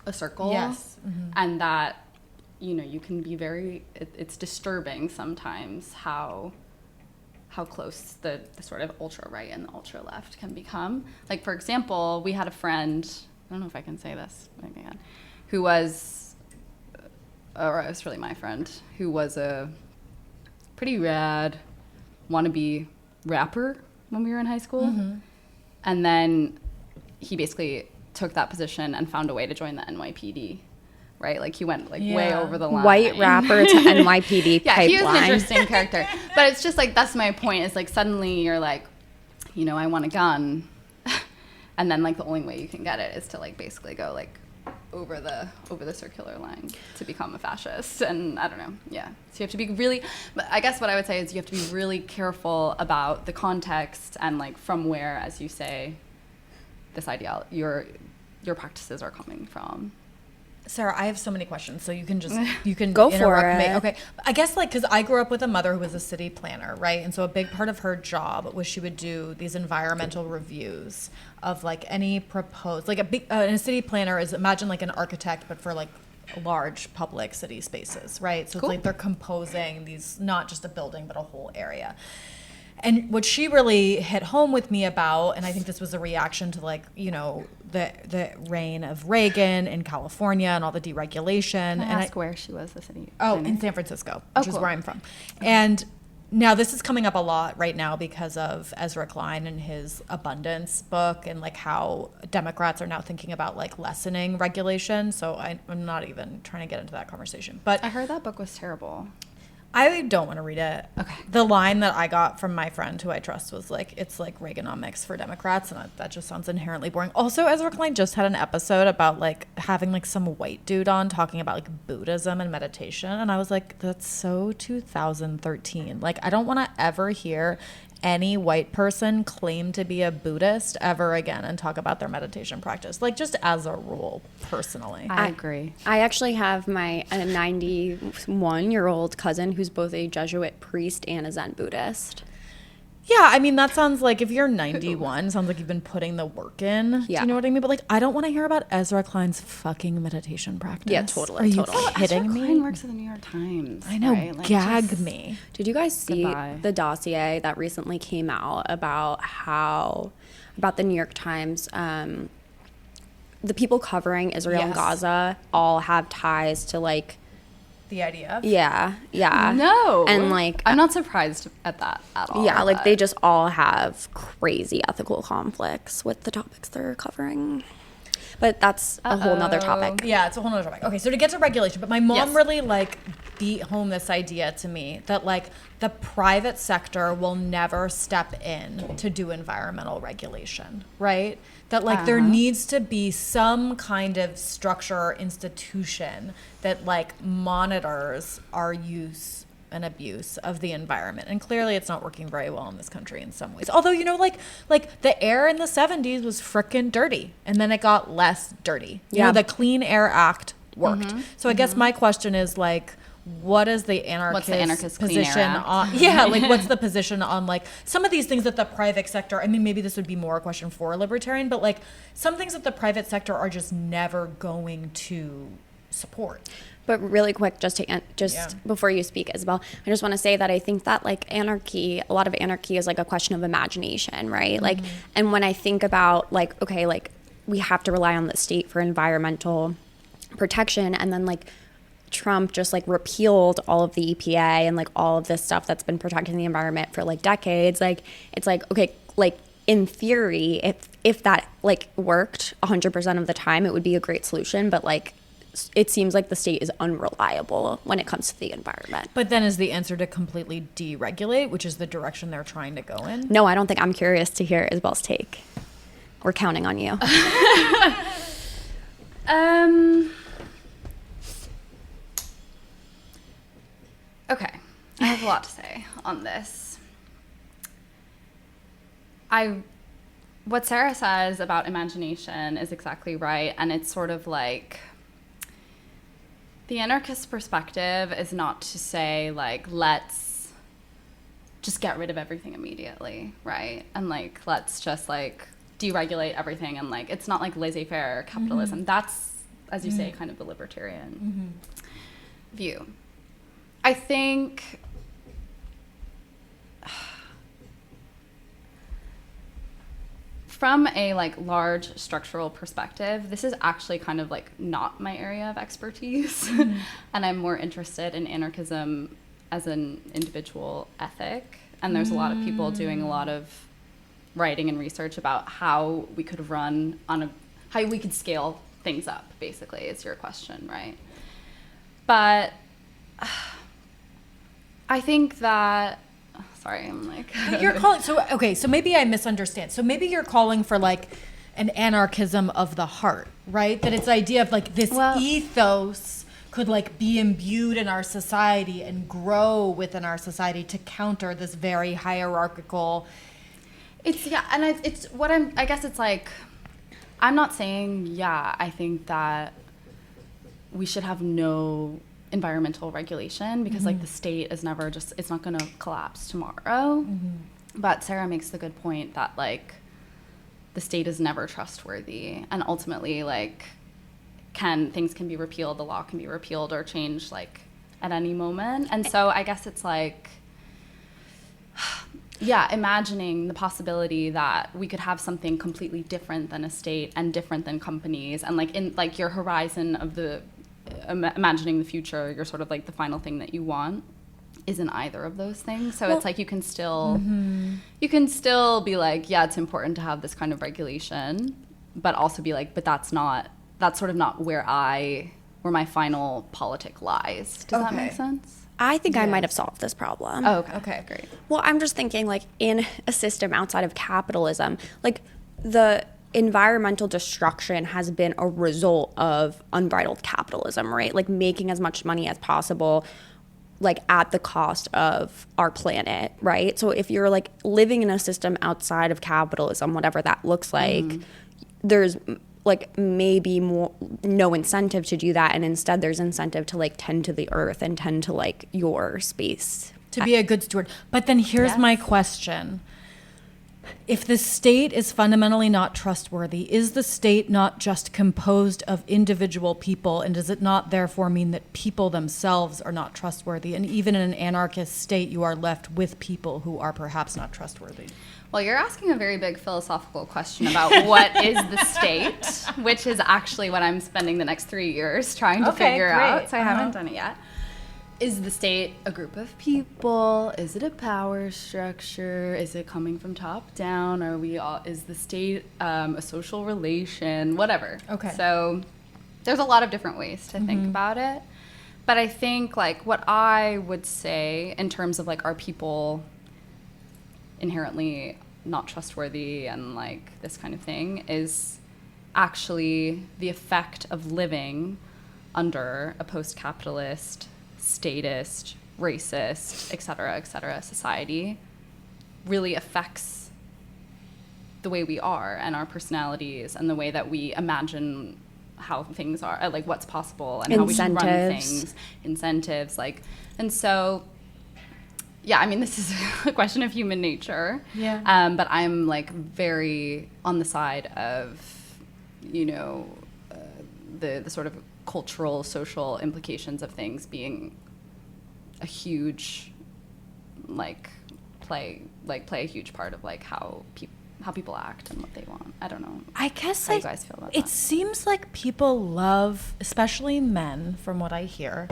a circle. Yes. And that, you know, you can be it's disturbing sometimes how close the sort of ultra right and the ultra left can become. Like, for example, we had a friend, I don't know if I can say this, maybe I can, who was, or it was really my friend, who was a pretty rad wannabe rapper when we were in high school. And then he basically took that position and found a way to join the NYPD. Right, like he went like way over the line. White rapper to NYPD pipeline. He was an interesting character. But it's just like that's my point. Is like suddenly you're like, you know, I want a gun, and then like the only way you can get it is to like basically go like over the circular line to become a fascist. And I don't know, yeah. So you have to be really. But I guess what I would say is you have to be really careful about the context and like from where, as you say, this ideology, your practices are coming from. Sarah, I have so many questions, so you can Go for interrupt me. it. Okay, I guess like because I grew up with a mother who was a city planner, right? And so a big part of her job was she would do these environmental reviews of like any proposed, like a city planner is, imagine like an architect, but for like large public city spaces, right? So Cool. it's like they're composing these, not just a building, but a whole area. And what she really hit home with me about, and I think this was a reaction to like, you know, the reign of Reagan in California and all the deregulation. Can I and ask where she was the city? Oh, planner? in San Francisco, Oh, which is cool. where I'm from. And now this is coming up a lot right now because of Ezra Klein and his abundance book, and like how Democrats are now thinking about like lessening regulation. So I'm not even trying to get into that conversation. But I heard that book was terrible. I don't want to read it. Okay. The line that I got from my friend who I trust was like, it's like Reaganomics for Democrats. And that just sounds inherently boring. Also, Ezra Klein just had an episode about like having like some white dude on talking about like Buddhism and meditation. And I was like, that's so 2013. Like, I don't want to ever hear any white person claim to be a Buddhist ever again and talk about their meditation practice. Like, just as a rule, personally. I agree. I actually have a 91-year-old cousin who's both a Jesuit priest and a Zen Buddhist. Yeah, I mean, that sounds like if you're 91, sounds like you've been putting the work in. Yeah. Do you know what I mean? But like, I don't want to hear about Ezra Klein's fucking meditation practice. Yeah, totally, Are you totally. kidding Ezra me? Klein works at the New York Times. I know, right? Like, gag just- me. Did you guys see Goodbye. the dossier that recently came out about the New York Times? The people covering Israel and Yes. Gaza all have ties to like, The idea of yeah. No. And like, I'm not surprised at that at all. yeah, like but- they just all have crazy ethical conflicts with the topics they're covering. But that's a whole nother topic. Yeah, it's a whole nother topic. Okay, so to get to regulation, but my mom Yes. really like beat home this idea to me that like the private sector will never step in to do environmental regulation, right? That like there needs to be some kind of structure or institution that like monitors our use and abuse of the environment. And clearly it's not working very well in this country in some ways. Although, you know, like the air in the 70s was frickin' dirty and then it got less dirty. You know, Yeah. the Clean Air Act worked. So I guess my question is like, what is the anarchist Clean Air position Act? on like what's the position on like some of these things that the private sector, I mean, maybe this would be more a question for a libertarian, but like some things that the private sector are just never going to support. But really quick, just Yeah. before you speak, Isabel, I just want to say that I think that like anarchy, a lot of anarchy is like a question of imagination, right? Like, and when I think about like, okay, like we have to rely on the state for environmental protection, and then like Trump just like repealed all of the EPA and like all of this stuff that's been protecting the environment for like decades. Like, it's like, okay, like in theory, if that like worked 100% of the time, it would be a great solution. But like, it seems like the state is unreliable when it comes to the environment. But then is the answer to completely deregulate, which is the direction they're trying to go in? No, I don't think. I'm curious to hear Isabel's take. We're counting on you. Okay, I have a lot to say on this. What Sarah says about imagination is exactly right, and it's sort of like the anarchist perspective is not to say like let's just get rid of everything immediately, right? And like let's just like deregulate everything, and like it's not like laissez-faire capitalism. That's, as you say, kind of the libertarian view. I think from a like large structural perspective, this is actually kind of like not my area of expertise. And I'm more interested in anarchism as an individual ethic. And there's a lot of people doing a lot of writing and research about how we could run on how we could scale things up, basically, is your question, right? But I think that, sorry, I'm like... But you're calling, so maybe I misunderstand. So maybe you're calling for like an anarchism of the heart, right? That it's the idea of like this ethos could like be imbued in our society and grow within our society to counter this very hierarchical... I guess it's like, I'm not saying, I think that we should have no environmental regulation because like the state is never just, it's not going to collapse tomorrow. But Sarah makes the good point that like the state is never trustworthy, and ultimately like things can be repealed, the law can be repealed or changed like at any moment. And so I guess it's like, yeah, imagining the possibility that we could have something completely different than a state and different than companies, and like in like your horizon of the imagining the future, you're sort of like the final thing that you want isn't either of those things. So it's like you can still be like, yeah, it's important to have this kind of regulation, but also be like, but that's sort of not where my final politic lies. Does that make sense? I think I might have solved this problem. Oh, okay, great. Well, I'm just thinking like in a system outside of capitalism, like the environmental destruction has been a result of unbridled capitalism, right? Like making as much money as possible, like at the cost of our planet, right? So if you're like living in a system outside of capitalism, whatever that looks like, there's like maybe no incentive to do that, and instead there's incentive to like tend to the earth and tend to like your space. To be a good steward. But then here's my question. If the state is fundamentally not trustworthy, is the state not just composed of individual people? And does it not therefore mean that people themselves are not trustworthy? And even in an anarchist state, you are left with people who are perhaps not trustworthy. Well, you're asking a very big philosophical question about what is the state, which is actually what I'm spending the next 3 years trying to figure out. So I haven't done it yet. Is the state a group of people? Is it a power structure? Is it coming from top down? Is the state a social relation? Whatever. Okay. So there's a lot of different ways to think about it. But I think like what I would say in terms of like, are people inherently not trustworthy and like this kind of thing, is actually the effect of living under a post-capitalist, statist, racist, et cetera, society really affects the way we are and our personalities and the way that we imagine how things are, like what's possible and how we should run things, incentives, like, and so, yeah, I mean, this is a question of human nature. Yeah. But I'm like very on the side of, you know, the sort of cultural, social implications of things being a huge, play a huge part of like how people act and what they want. I don't know. I guess how you guys feel about that. It seems like people love, especially men, from what I hear,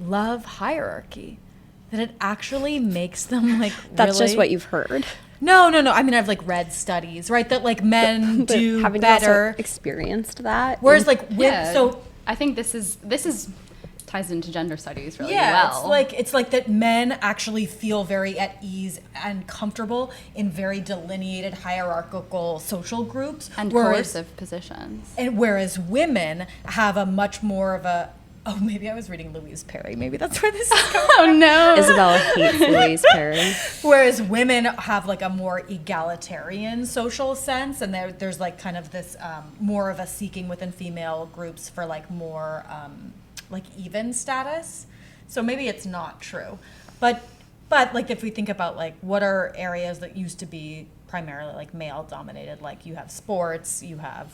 love hierarchy. That it actually makes them like That's really... just what you've heard. No. I mean, I've like read studies, right? That like men do having better. Also experienced that. Whereas like so I think this is ties into gender studies really well. Yeah, it's like that men actually feel very at ease and comfortable in very delineated hierarchical social groups and coercive positions. And whereas women have a much more of a maybe I was reading Louise Perry. Maybe that's where this is coming from. Oh, no. Isabella hates Louise Perry. Whereas women have, like, a more egalitarian social sense, and there's like, kind of this more of a seeking within female groups for, like, more, like, even status. So maybe it's not true. But, like, if we think about, like, what are areas that used to be primarily, like, male-dominated? Like, you have sports, you have...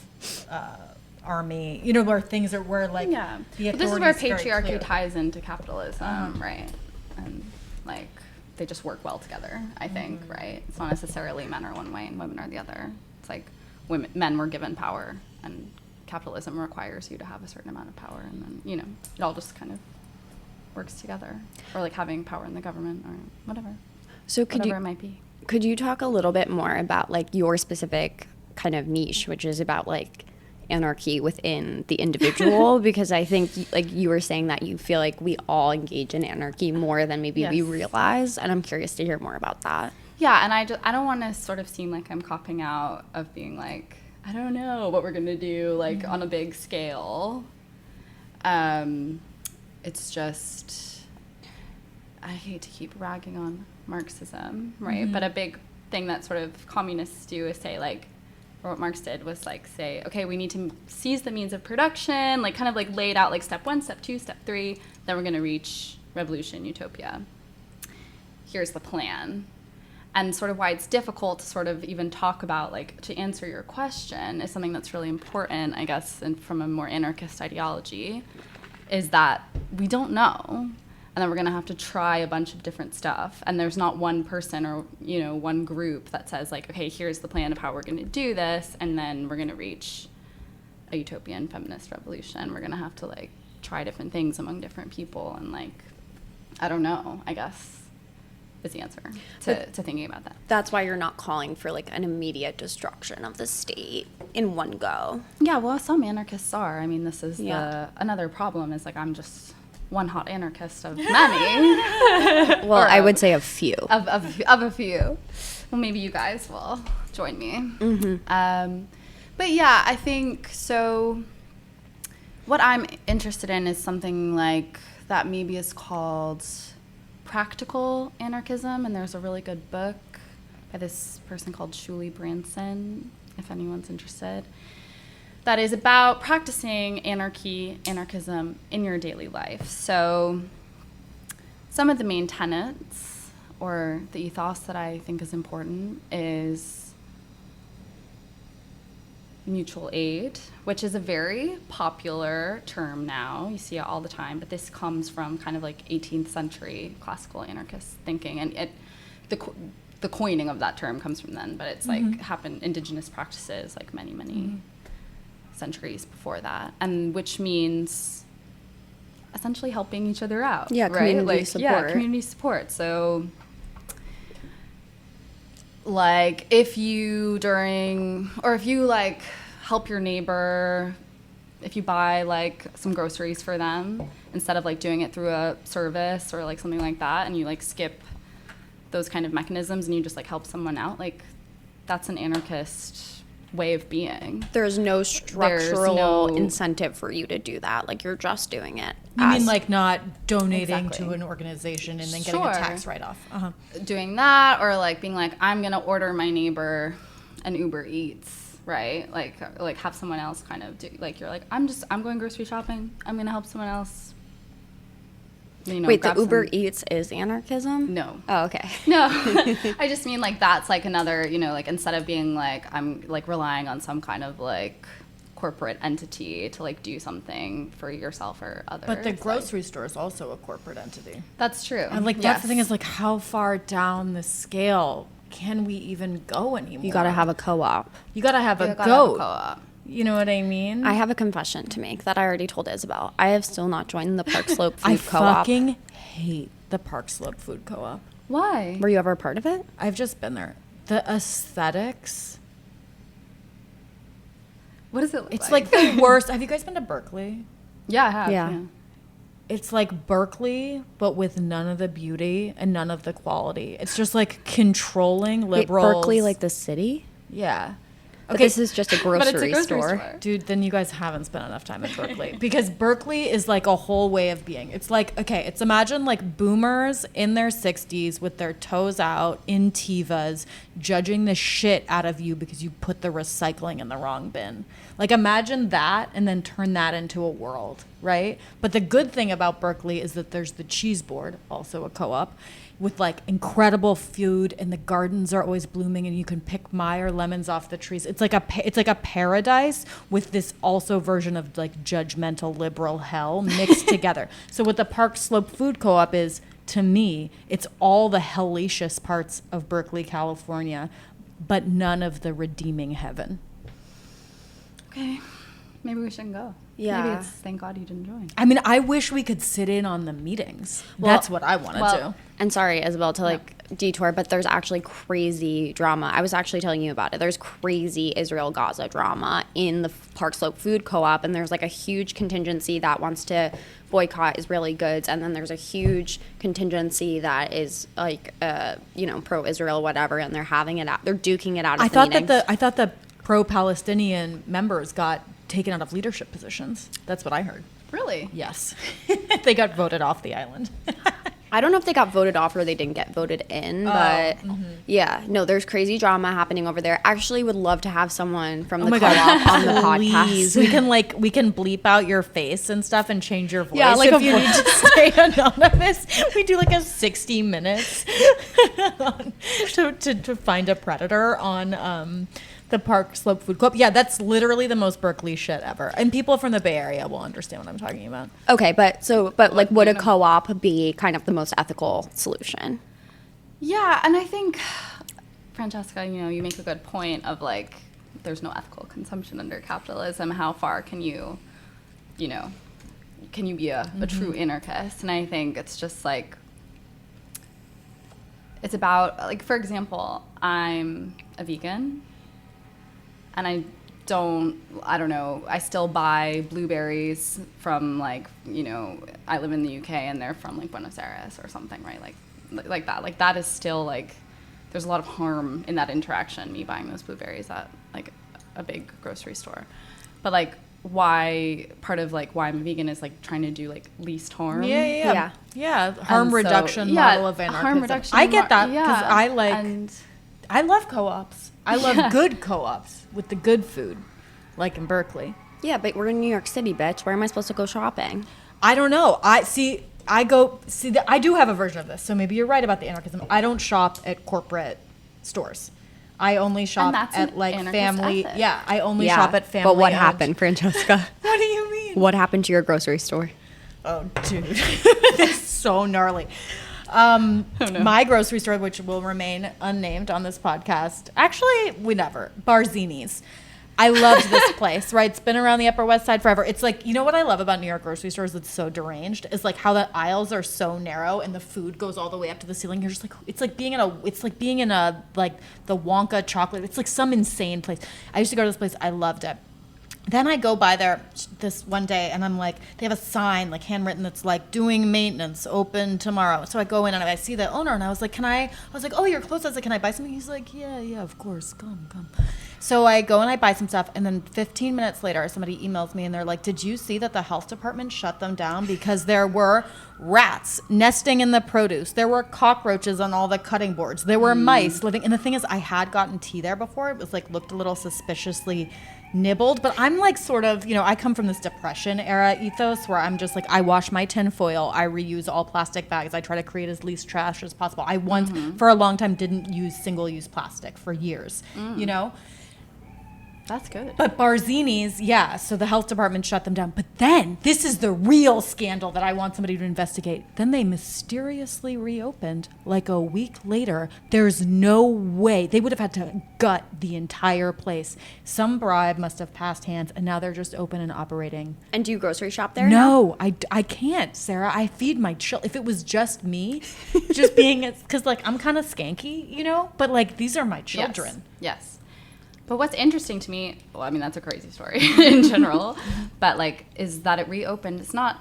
army, you know, where things are where like the but this is where patriarchy ties into capitalism, right? And like they just work well together, I think, right? It's not necessarily men are one way and women are the other. It's like men were given power, and capitalism requires you to have a certain amount of power, and then you know it all just kind of works together, or like having power in the government or whatever. So whatever it might be. Could you talk a little bit more about like your specific kind of niche, which is about like anarchy within the individual? Because I think like you were saying that you feel like we all engage in anarchy more than maybe we realize, and I'm curious to hear more about that. Yeah, and I don't want to sort of seem like I'm copping out of being like, I don't know what we're gonna do like on a big scale. It's just I hate to keep ragging on Marxism, right? But a big thing that sort of communists do is say like or what Marx did was like say, okay, we need to seize the means of production, like kind of like laid out like step 1, step 2, step 3, then we're going to reach revolution, utopia. Here's the plan. And sort of why it's difficult to sort of even talk about, like, to answer your question is something that's really important, I guess, and from a more anarchist ideology, is that we don't know. And then we're going to have to try a bunch of different stuff. And there's not one person or, you know, one group that says, like, okay, here's the plan of how we're going to do this, and then we're going to reach a utopian feminist revolution. We're going to have to, like, try different things among different people. And, like, I don't know, I guess, is the answer to thinking about that. That's why you're not calling for like an immediate destruction of the state in one go. Yeah, well, some anarchists are. I mean, this is another problem is like I'm just one hot anarchist of many. Well, I would say a few. Of a few. Well, maybe you guys will join me. Mm-hmm. But yeah, I think so. What I'm interested in is something like that maybe is called practical anarchism, and there's a really good book by this person called Shuli Branson, if anyone's interested, that is about practicing anarchism in your daily life. So some of the main tenets or the ethos that I think is important is mutual aid, which is a very popular term now. You see it all the time, but this comes from kind of like 18th century classical anarchist thinking, and the coining of that term comes from then, but it's like happened indigenous practices like many centuries before that, and which means essentially helping each other out. Yeah, right? community support. Yeah, community support. So like if you like help your neighbor, if you buy like some groceries for them instead of like doing it through a service or like something like that, and you like skip those kind of mechanisms and you just like help someone out, like that's an anarchist way of being. There's no structural incentive for you to do that. Like you're just doing it. You mean like not donating to an organization and then getting a Sure. tax write-off? Doing that, or like being like, I'm gonna order my neighbor an Uber Eats, right? Like have someone else kind of do, like you're like, I'm going grocery shopping, I'm gonna help someone else. You know, wait, the Uber Eats is anarchism? No. Oh, okay. No. I just mean like that's like another, you know, like instead of being like I'm like relying on some kind of like corporate entity to like do something for yourself or others. But the grocery store is also a corporate entity. That's true. And like that's the thing is like how far down the scale can we even go anymore? You gotta have a co-op. You gotta have a goat. Co-op. You know what I mean? I have a confession to make that I already told Isabel. I have still not joined the Park Slope Food Co-op. I fucking hate the Park Slope Food Co-op. Why? Were you ever a part of it? I've just been there. The aesthetics. What does it look It's like the worst. Have you guys been to Berkeley? Yeah, I have. Yeah. It's like Berkeley, but with none of the beauty and none of the quality. It's just like controlling liberals. Wait, Berkeley, like the city? Yeah. But this is just a grocery, store. Dude, then you guys haven't spent enough time in Berkeley. Because Berkeley is like a whole way of being. It's like, okay, it's imagine like boomers in their 60s with their toes out in Tivas, judging the shit out of you because you put the recycling in the wrong bin. Like imagine that and then turn that into a world, right? But the good thing about Berkeley is that there's the cheese board, also a co-op, with like incredible food, and the gardens are always blooming, and you can pick Meyer lemons off the trees. It's like a paradise with this also version of like judgmental liberal hell mixed together. So what the Park Slope Food Co-op is, to me, it's all the hellacious parts of Berkeley, California, but none of the redeeming heaven. Okay, maybe we shouldn't go. Yeah. Maybe it's thank God you didn't join. I mean, I wish we could sit in on the meetings. That's what I want to do. And sorry, Isabel, to detour, but there's actually crazy drama. I was actually telling you about it. There's crazy Israel-Gaza drama in the Park Slope Food Co-op, and there's like a huge contingency that wants to boycott Israeli goods, and then there's a huge contingency that is like, pro-Israel, whatever, and they're duking it out. I thought the pro-Palestinian members got taken out of leadership positions. That's what I heard. Really? Yes. They got voted off the island. I don't know if they got voted off or they didn't get voted in, but yeah, no, there's crazy drama happening over there. Actually would love to have someone from the co-op on the Please. podcast. We can bleep out your face and stuff and change your voice. Yeah, like if you need to stay anonymous. We do like a 60 minutes to find a predator on the Park Slope Food Club. Yeah, that's literally the most Berkeley shit ever. And people from the Bay Area will understand what I'm talking about. Okay, but like would a co-op be kind of the most ethical solution? Yeah, and I think, Francesca, you make a good point of like, there's no ethical consumption under capitalism. How far can you be a true anarchist? And I think it's just like, it's about, like, for example, I'm a vegan, and I don't know, I still buy blueberries from, like, I live in the UK and they're from, like, Buenos Aires or something, right? Like that. Like, that is still, like, there's a lot of harm in that interaction, me buying those blueberries at, like, a big grocery store. But, like, part of why I'm a vegan is, like, trying to do, like, least harm. Yeah. Harm reduction model of anarchism. Harm reduction. I get that because I love co-ops. I love good co-ops with the good food, like in Berkeley. Yeah, but we're in New York City, bitch. Where am I supposed to go shopping? I don't know. I do have a version of this, so maybe you're right about the anarchism. I don't shop at corporate stores. I only shop at like family. Ethic. Yeah, I only shop at family. But what happened, Francesca? What do you mean? What happened to your grocery store? Oh, dude, it's so gnarly. My grocery store, which will remain unnamed on this podcast. Actually, we never. Barzini's. I loved this place, right? It's been around the Upper West Side forever. It's like, what I love about New York grocery stores that's so deranged is like how the aisles are so narrow and the food goes all the way up to the ceiling. You're just like, it's like being in a like the Wonka chocolate. It's like some insane place. I used to go to this place. I loved it. Then I go by there this one day and I'm like, they have a sign like handwritten that's like doing maintenance, open tomorrow. So I go in and I see the owner and I was like, oh, you're closed. I was like, can I buy something? He's like, yeah, of course. Come. So I go and I buy some stuff, and then 15 minutes later, somebody emails me, and they're like, did you see that the health department shut them down because there were rats nesting in the produce? There were cockroaches on all the cutting boards. There were mice living. And the thing is, I had gotten tea there before. It was like looked a little suspiciously nibbled, but I'm like sort of, I come from this Depression era ethos where I'm just like, I wash my tin foil, I reuse all plastic bags, I try to create as least trash as possible. I once, for a long time, didn't use single-use plastic for years, That's good. But Barzini's, so the health department shut them down. But then, this is the real scandal that I want somebody to investigate. Then they mysteriously reopened like a week later. There's no way. They would have had to gut the entire place. Some bribe must have passed hands, and now they're just open and operating. And do you grocery shop there? No, I can't, Sarah. I feed my children. If it was just me, just being, because like I'm kind of skanky, but like these are my children. Yes. But what's interesting to me, well, I mean, that's a crazy story in general, but like, is that it reopened. It's not,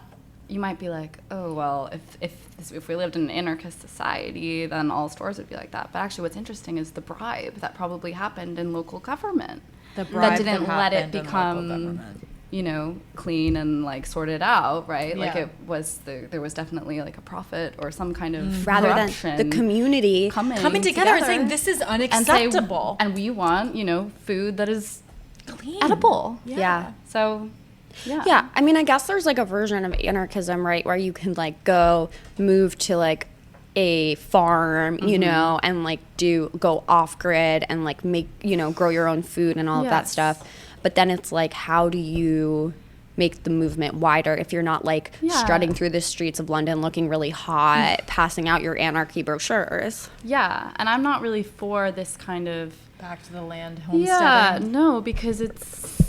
you might be like, oh, well, if we lived in an anarchist society, then all stores would be like that. But actually what's interesting is the bribe that probably happened in local government. The bribe that didn't let it become, clean and like sorted out, right? Yeah. Like there was definitely like a profit or some kind of rather corruption than the community coming together and saying this is unacceptable, and we want food that is clean, edible. Yeah. So yeah, I mean, I guess there's like a version of anarchism, right, where you can like move to like a farm, and like go off grid and like make, grow your own food and all of that stuff. But then it's like, how do you make the movement wider if you're not like strutting through the streets of London looking really hot, passing out your anarchy brochures? Yeah, and I'm not really for this kind of back to the land homesteading. Yeah, no, because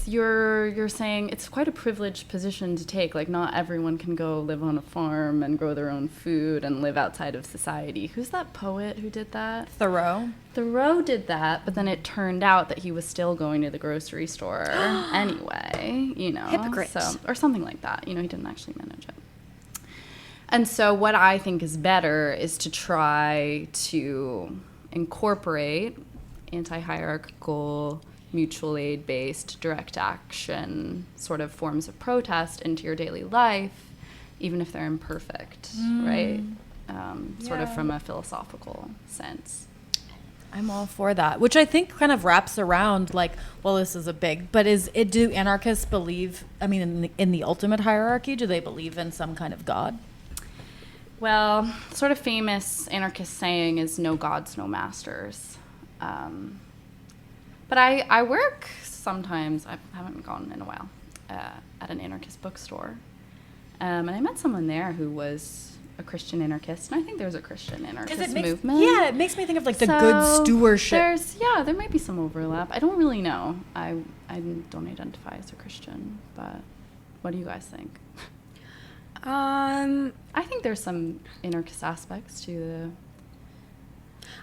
you're saying it's quite a privileged position to take. Like, not everyone can go live on a farm and grow their own food and live outside of society. Who's that poet who did that? Thoreau did that, but then it turned out that he was still going to the grocery store anyway, Hypocrite. Or something like that. He didn't actually manage it. And so what I think is better is to try to incorporate anti-hierarchical, mutual aid-based, direct action sort of forms of protest into your daily life, even if they're imperfect, right? sort of from a philosophical sense. I'm all for that, which I think kind of wraps around like, well, this is a big, but do anarchists believe, I mean, in the ultimate hierarchy, do they believe in some kind of God? Well, sort of famous anarchist saying is no gods, no masters. But I work sometimes, I haven't gone in a while, at an anarchist bookstore. And I met someone there who was a Christian anarchist, and I think there's a Christian anarchist movement. Yeah, it makes me think of like the good stewardship. There might be some overlap. I don't really know. I don't identify as a Christian, but what do you guys think? Um, I think there's some anarchist aspects to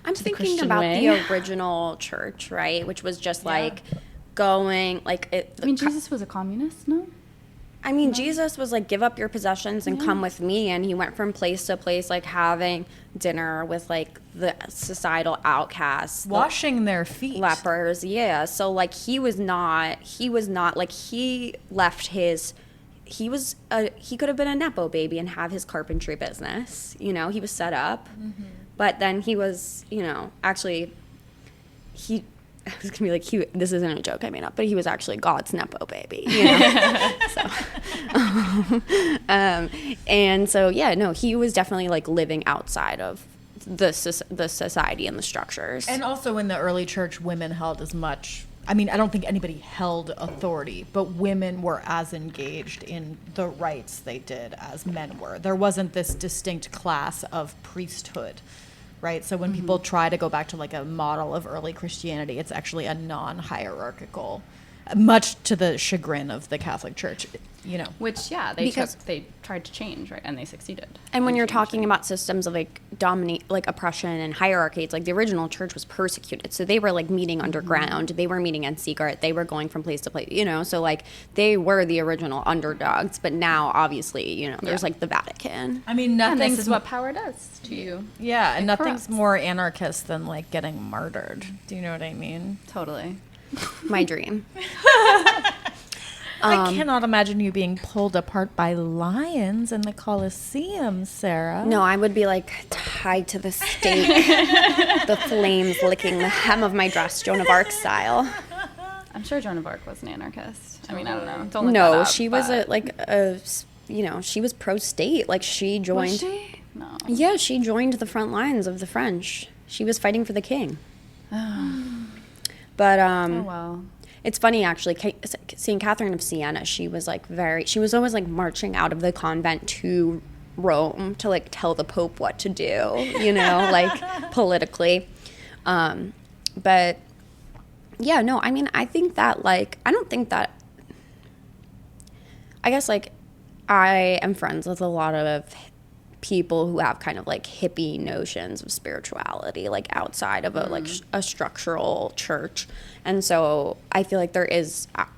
I'm the thinking Christian about way. the original church, right? Which was just like going like it. I mean, Jesus was a communist, no? I mean, Jesus was like, give up your possessions and come with me. And he went from place to place, like having dinner with like the societal outcasts, Washing their feet. lepers. Yeah. So like he was not like he left his, he could have been a Nepo baby and have his carpentry business. You know, he was set up, but then he was, you know, actually I was gonna be like, this isn't a joke I made up, but he was actually God's Nepo baby, you know? And so, yeah, no, he was definitely like living outside of the society and the structures. And also in the early church, women held as much, I mean, I don't think anybody held authority, but women were as engaged in the rites they did as men were. There wasn't this distinct class of priesthood. Right. So when people try to go back to like a model of early Christianity, it's actually a non-hierarchical, much to the chagrin of the Catholic Church, you know. Which, they tried to change, right? And they succeeded. And when you're talking about systems of like oppression and hierarchy, it's like the original church was persecuted. So they were like meeting underground. They were meeting in secret. They were going from place to place, you know. So like they were the original underdogs. But now, obviously, you know, there's like the Vatican. I mean, And this is what power does to you. Yeah, and nothing's corrupts. more anarchist than like getting murdered. Do you know what I mean? Totally. My dream. I cannot imagine you being pulled apart by lions in the Colosseum, Sarah. No, I would be like tied to the stake, the flames licking the hem of my dress, Joan of Arc style. I'm sure Joan of Arc was an anarchist. I mean, I don't know. Don't look that No, up, she was but- you know, she was pro-state. Like she joined. Was she? No. Yeah, she joined the front lines of the French. She was fighting for the king. But Oh, well. it's funny actually. St. Catherine of Siena, she was always like marching out of the convent to Rome to like tell the Pope what to do, you know, like politically. But yeah, no, I mean, I think that like, I guess like I am friends with a lot of people who have kind of like hippie notions of spirituality, like outside of a structural church. And so I feel like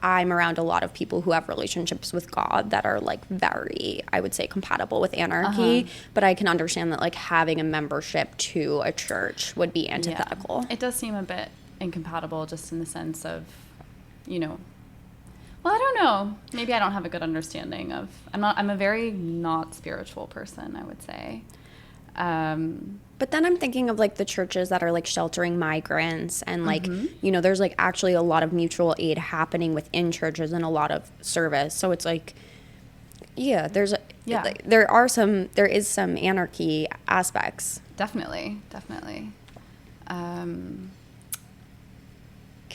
I'm around a lot of people who have relationships with God that are like very, I would say, compatible with anarchy. But I can understand that like having a membership to a church would be antithetical. Yeah. It does seem a bit incompatible just in the sense of, you know, well, I don't know. Maybe I don't have a good understanding of. I'm a very not spiritual person, I would say. But then I'm thinking of like the churches that are like sheltering migrants and like, you know, there's like actually a lot of mutual aid happening within churches and a lot of service. So it's like, yeah, there is some anarchy aspects. Definitely. Can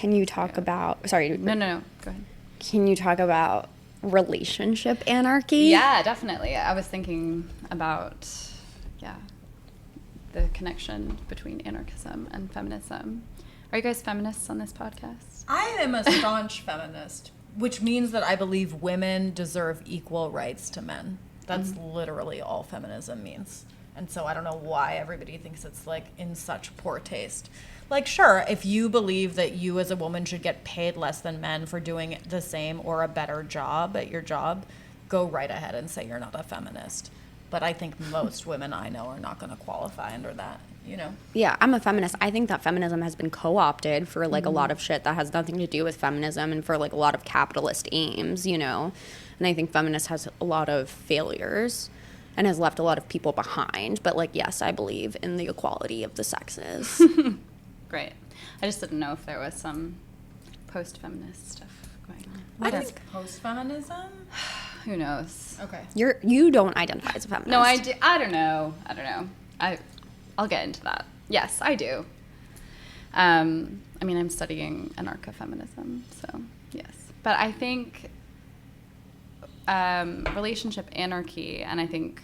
you talk about, sorry. No. Go ahead. Can you talk about relationship anarchy? Yeah, definitely. I was thinking about, the connection between anarchism and feminism. Are you guys feminists on this podcast? I am a staunch feminist, which means that I believe women deserve equal rights to men. That's literally all feminism means. And so I don't know why everybody thinks it's like in such poor taste. Like, sure, if you believe that you as a woman should get paid less than men for doing the same or a better job at your job, go right ahead and say you're not a feminist. But I think most women I know are not going to qualify under that, you know? Yeah, I'm a feminist. I think that feminism has been co-opted for like a lot of shit that has nothing to do with feminism and for like a lot of capitalist aims, you know? And I think feminist has a lot of failures. and has left a lot of people behind. But like, yes, I believe in the equality of the sexes. Great. I just didn't know if there was some post-feminist stuff going on. What is post-feminism? Who knows? Okay. You don't identify as a feminist. No, I do. I don't know. I'll get into that. Yes, I do. I mean, I'm studying anarcho-feminism, so yes. But I think relationship anarchy, and I think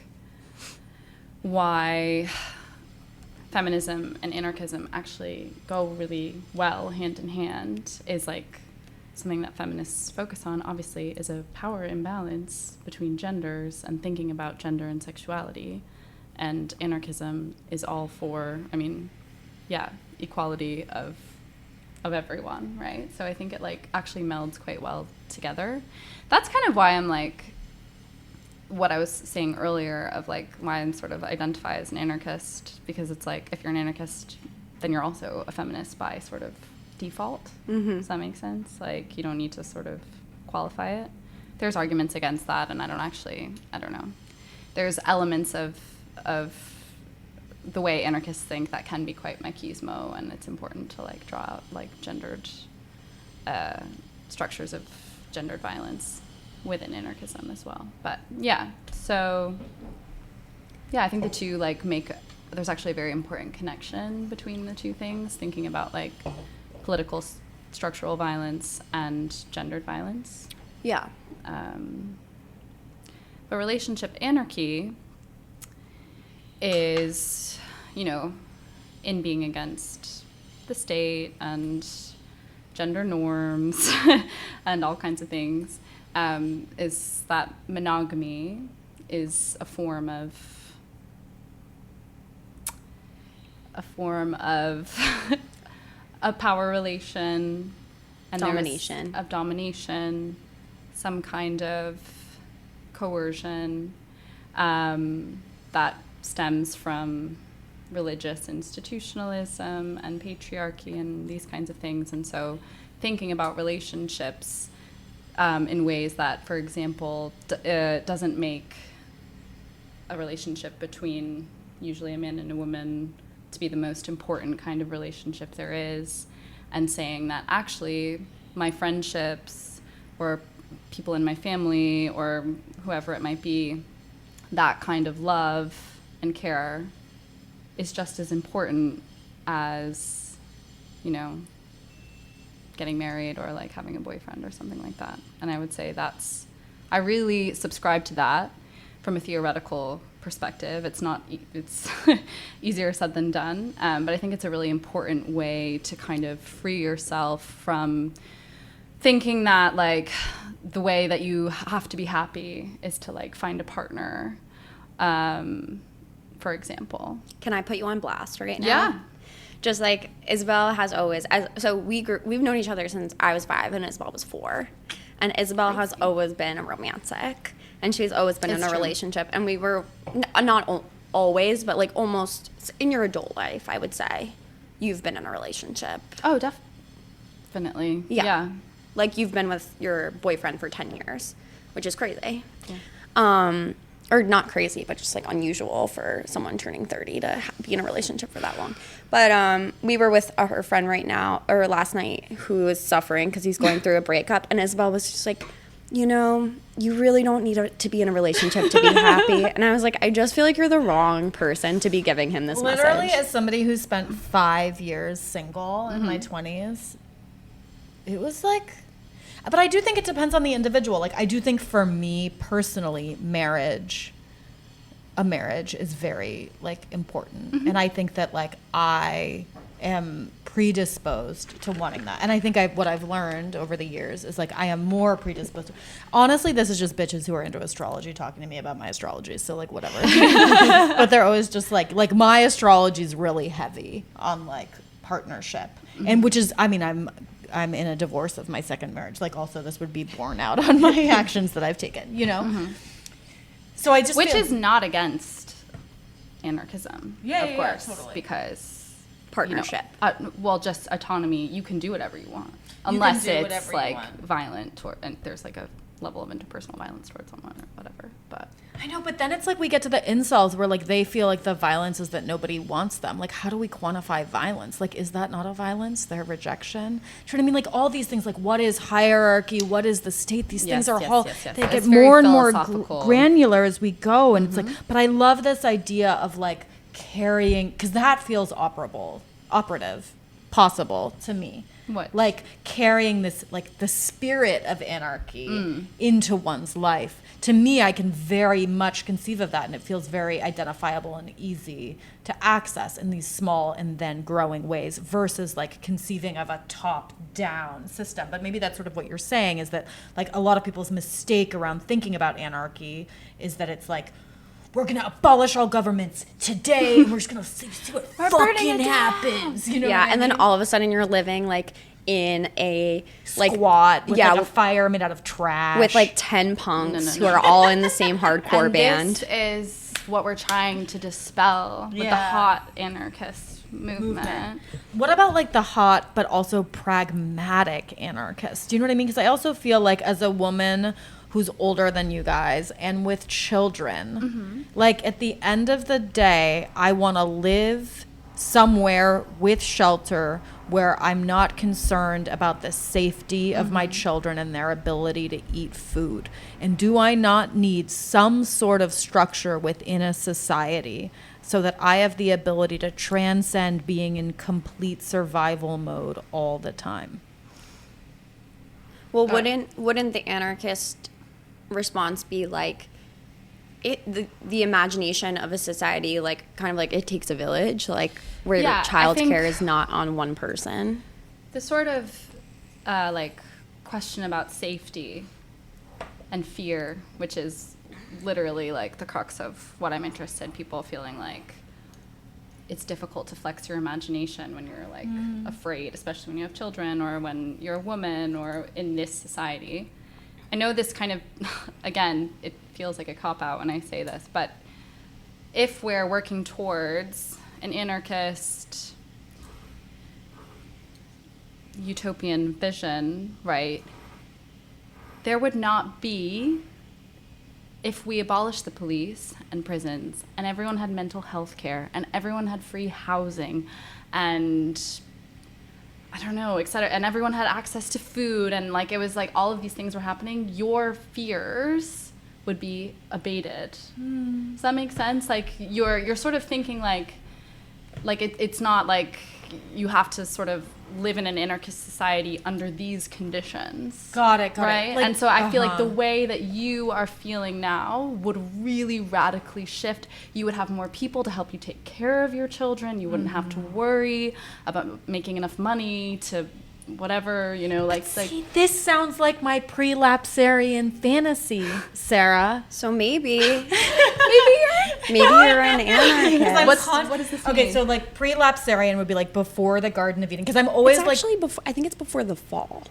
why feminism and anarchism actually go really well hand in hand is like something that feminists focus on, obviously, is a power imbalance between genders and thinking about gender and sexuality. And anarchism is all for, I mean, yeah, equality of everyone, right? So I think it like actually melds quite well together. That's kind of why I'm like, what I was saying earlier of like why I'm sort of identify as an anarchist, because it's like if you're an anarchist, then you're also a feminist by sort of default. Does that make sense? Like you don't need to sort of qualify it. There's arguments against that, and I don't know. There's elements of the way anarchists think that can be quite machismo, and it's important to like draw out like gendered structures of gendered violence within anarchism as well. But yeah, so yeah, I think the two like there's actually a very important connection between the two things, thinking about like political structural violence and gendered violence. Yeah. But relationship anarchy is, you know, in being against the state and gender norms and all kinds of things, is that monogamy is a form of a power relation and domination, some kind of coercion that stems from religious institutionalism and patriarchy and these kinds of things. And so thinking about relationships in ways that, for example, doesn't make a relationship between usually a man and a woman to be the most important kind of relationship there is, and saying that actually my friendships or people in my family or whoever it might be, that kind of love and care is just as important as, you know, getting married or like having a boyfriend or something like that. And I would say I really subscribe to that from a theoretical perspective. It's easier said than done, but I think it's a really important way to kind of free yourself from thinking that like the way that you have to be happy is to like find a partner, for example. Can I put you on blast right now? Yeah. Just like Isobel has always, we've known each other since I was 5 and Isobel was 4. And Isobel has always been a romantic, and she's always been in a relationship. And we were not always, but like almost in your adult life, I would say, you've been in a relationship. Oh, definitely. Yeah. Like you've been with your boyfriend for 10 years, which is crazy. Yeah. Or not crazy, but just like unusual for someone turning 30 to be in a relationship for that long. But we were with her friend last night, who is suffering because he's going through a breakup. And Isobel was just like, you know, you really don't need to be in a relationship to be happy. And I was like, I just feel like you're the wrong person to be giving him this message. Literally, as somebody who spent 5 years single in my 20s, it was like... But I do think it depends on the individual. Like, I do think for me personally, a marriage is very, like, important. And I think that, like, I am predisposed to wanting that. And I think what I've learned over the years is, like, I am more predisposed. Honestly, this is just bitches who are into astrology talking to me about my astrology. So, like, whatever. But they're always just, like, my astrology is really heavy on, like, partnership. And which is, I mean, I'm in a divorce of my second marriage. Like, also, this would be borne out on my actions that I've taken, you know? So I just Which is not against anarchism, of course. Totally. Because partnership. Well, just autonomy. You can do whatever you want, unless do it's whatever you like want. violent, and there's like a level of interpersonal violence towards someone or whatever. But I know, but then it's like we get to the incels where like they feel like the violence is that nobody wants them. Like, how do we quantify violence? Like, is that not a violence? Their rejection? Do you know what I mean? Like all these things, like what is hierarchy? What is the state? These things are all, they get It's more very and more philosophical. granular as we go. And it's like, but I love this idea of like carrying, because that feels operative, possible to me. What? Like carrying this, like the spirit of anarchy into one's life. To me, I can very much conceive of that, and it feels very identifiable and easy to access in these small and then growing ways versus like conceiving of a top-down system. But maybe that's sort of what you're saying, is that like a lot of people's mistake around thinking about anarchy is that it's like, we're going to abolish all governments today, and we're just going to see what fucking happens. You know Yeah, what I and then mean? all of a sudden you're living like in a like Squat with yeah, like a fire made out of trash. with like 10 punks who are all in the same hardcore and band. this is what we're trying to dispel with the Yeah. hot anarchist movement. What about like the hot but also pragmatic anarchists? Do you know what I mean? Because I also feel like as a woman who's older than you guys and with children, like at the end of the day, I want to live somewhere with shelter where I'm not concerned about the safety of my children and their ability to eat food. And do I not need some sort of structure within a society so that I have the ability to transcend being in complete survival mode all the time? Well, wouldn't the anarchist response be like the imagination of a society, like kind of like it takes a village, like where Yeah, the child I think care is not on one person? The sort of like question about safety and fear, which is literally like the crux of what I'm interested in, people feeling like it's difficult to flex your imagination when you're like afraid, especially when you have children or when you're a woman or in this society. I know this kind of, again, it feels like a cop-out when I say this, but if we're working towards an anarchist utopian vision, right, there would not be, if we abolished the police and prisons and everyone had mental health care and everyone had free housing and I don't know, et cetera, and everyone had access to food and like it was like all of these things were happening, your fears would be abated. Does that make sense? Like you're sort of thinking like it's not like you have to sort of live in an anarchist society under these conditions. Got it. Right? Like, and so I feel like the way that you are feeling now would really radically shift. You would have more people to help you take care of your children. You wouldn't have to worry about making enough money to whatever, you know, like See, this sounds like my prelapsarian fantasy, Sarah. So maybe you're an anarchist. what does this Okay, mean? so like prelapsarian would be like before the Garden of Eden, because I'm always It's like, actually before. I think it's before the fall.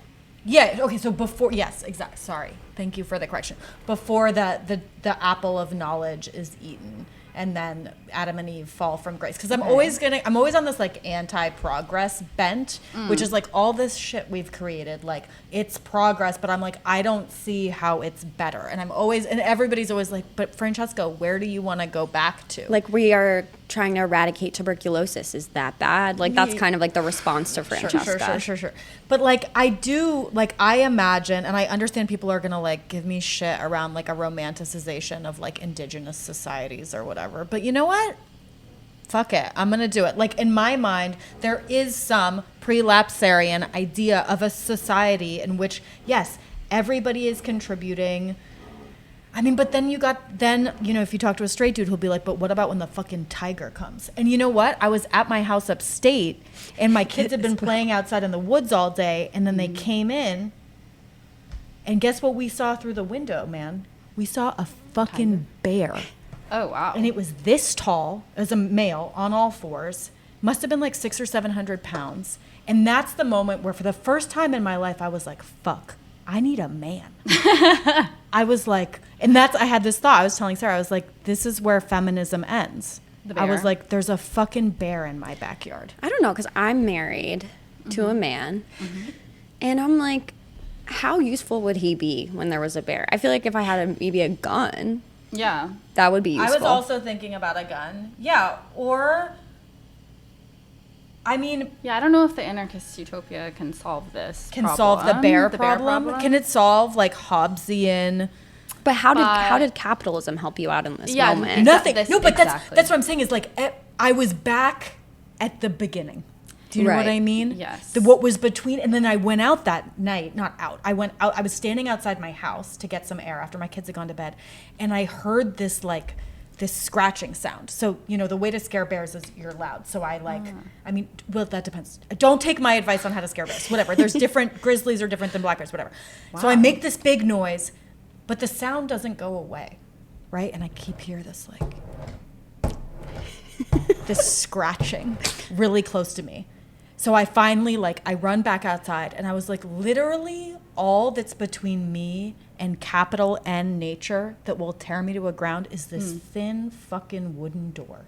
yeah, okay, so before, yes, exactly. Sorry, thank you for the correction. Before the apple of knowledge is eaten, and then Adam and Eve fall from grace. Because I'm always on this like anti-progress bent, which is like all this shit we've created, like it's progress, but I'm like, I don't see how it's better. And everybody's always like, but Francesca, where do you want to go back to? Like we are trying to eradicate tuberculosis. Is that bad? Like that's kind of like the response to Francesca. Sure. But like I imagine, and I understand people are gonna like give me shit around like a romanticization of like indigenous societies or whatever. But you know what? Fuck it. I'm gonna do it. Like in my mind, there is some prelapsarian idea of a society in which, yes, everybody is contributing. I mean, but then if you talk to a straight dude, he'll be like, but what about when the fucking tiger comes? And you know what? I was at my house upstate and my kids had been playing outside in the woods all day. And then they came in and guess what we saw through the window, man? We saw a fucking bear. Oh, wow. And it was this tall as a male on all fours. Must have been like 600 or 700 pounds. And that's the moment where for the first time in my life, I was like, fuck, I need a man. I was like, I had this thought. I was telling Sarah, I was like, this is where feminism ends. The I was bear. like, there's a fucking bear in my backyard. I don't know, because I'm married to a man, and I'm like, how useful would he be when there was a bear? I feel like if I had maybe a gun, Yeah. that would be useful. I was also thinking about a gun. Yeah, or I mean, Yeah, I don't know if the anarchist utopia can solve this. can solve the bear problem. problem. Can it solve like Hobbesian? But how did capitalism help you out in this Yeah, moment? Nothing. this- No, but exactly. that's what I'm saying is like I was back at the beginning. Do you know what Right. I mean? Yes. What was between, and then I went out that night. Not out. I went out. I was standing outside my house to get some air after my kids had gone to bed, and I heard this scratching sound. So the way to scare bears is you're loud. So I I mean, well, that depends. Don't take my advice on how to scare bears. Whatever. There's different grizzlies are different than black bears. Whatever. So I make this big noise, but the sound doesn't go away, right? And I keep hearing this this scratching really close to me. So I finally I run back outside, and I was like, literally all that's between me and capital N nature that will tear me to a ground is this thin fucking wooden door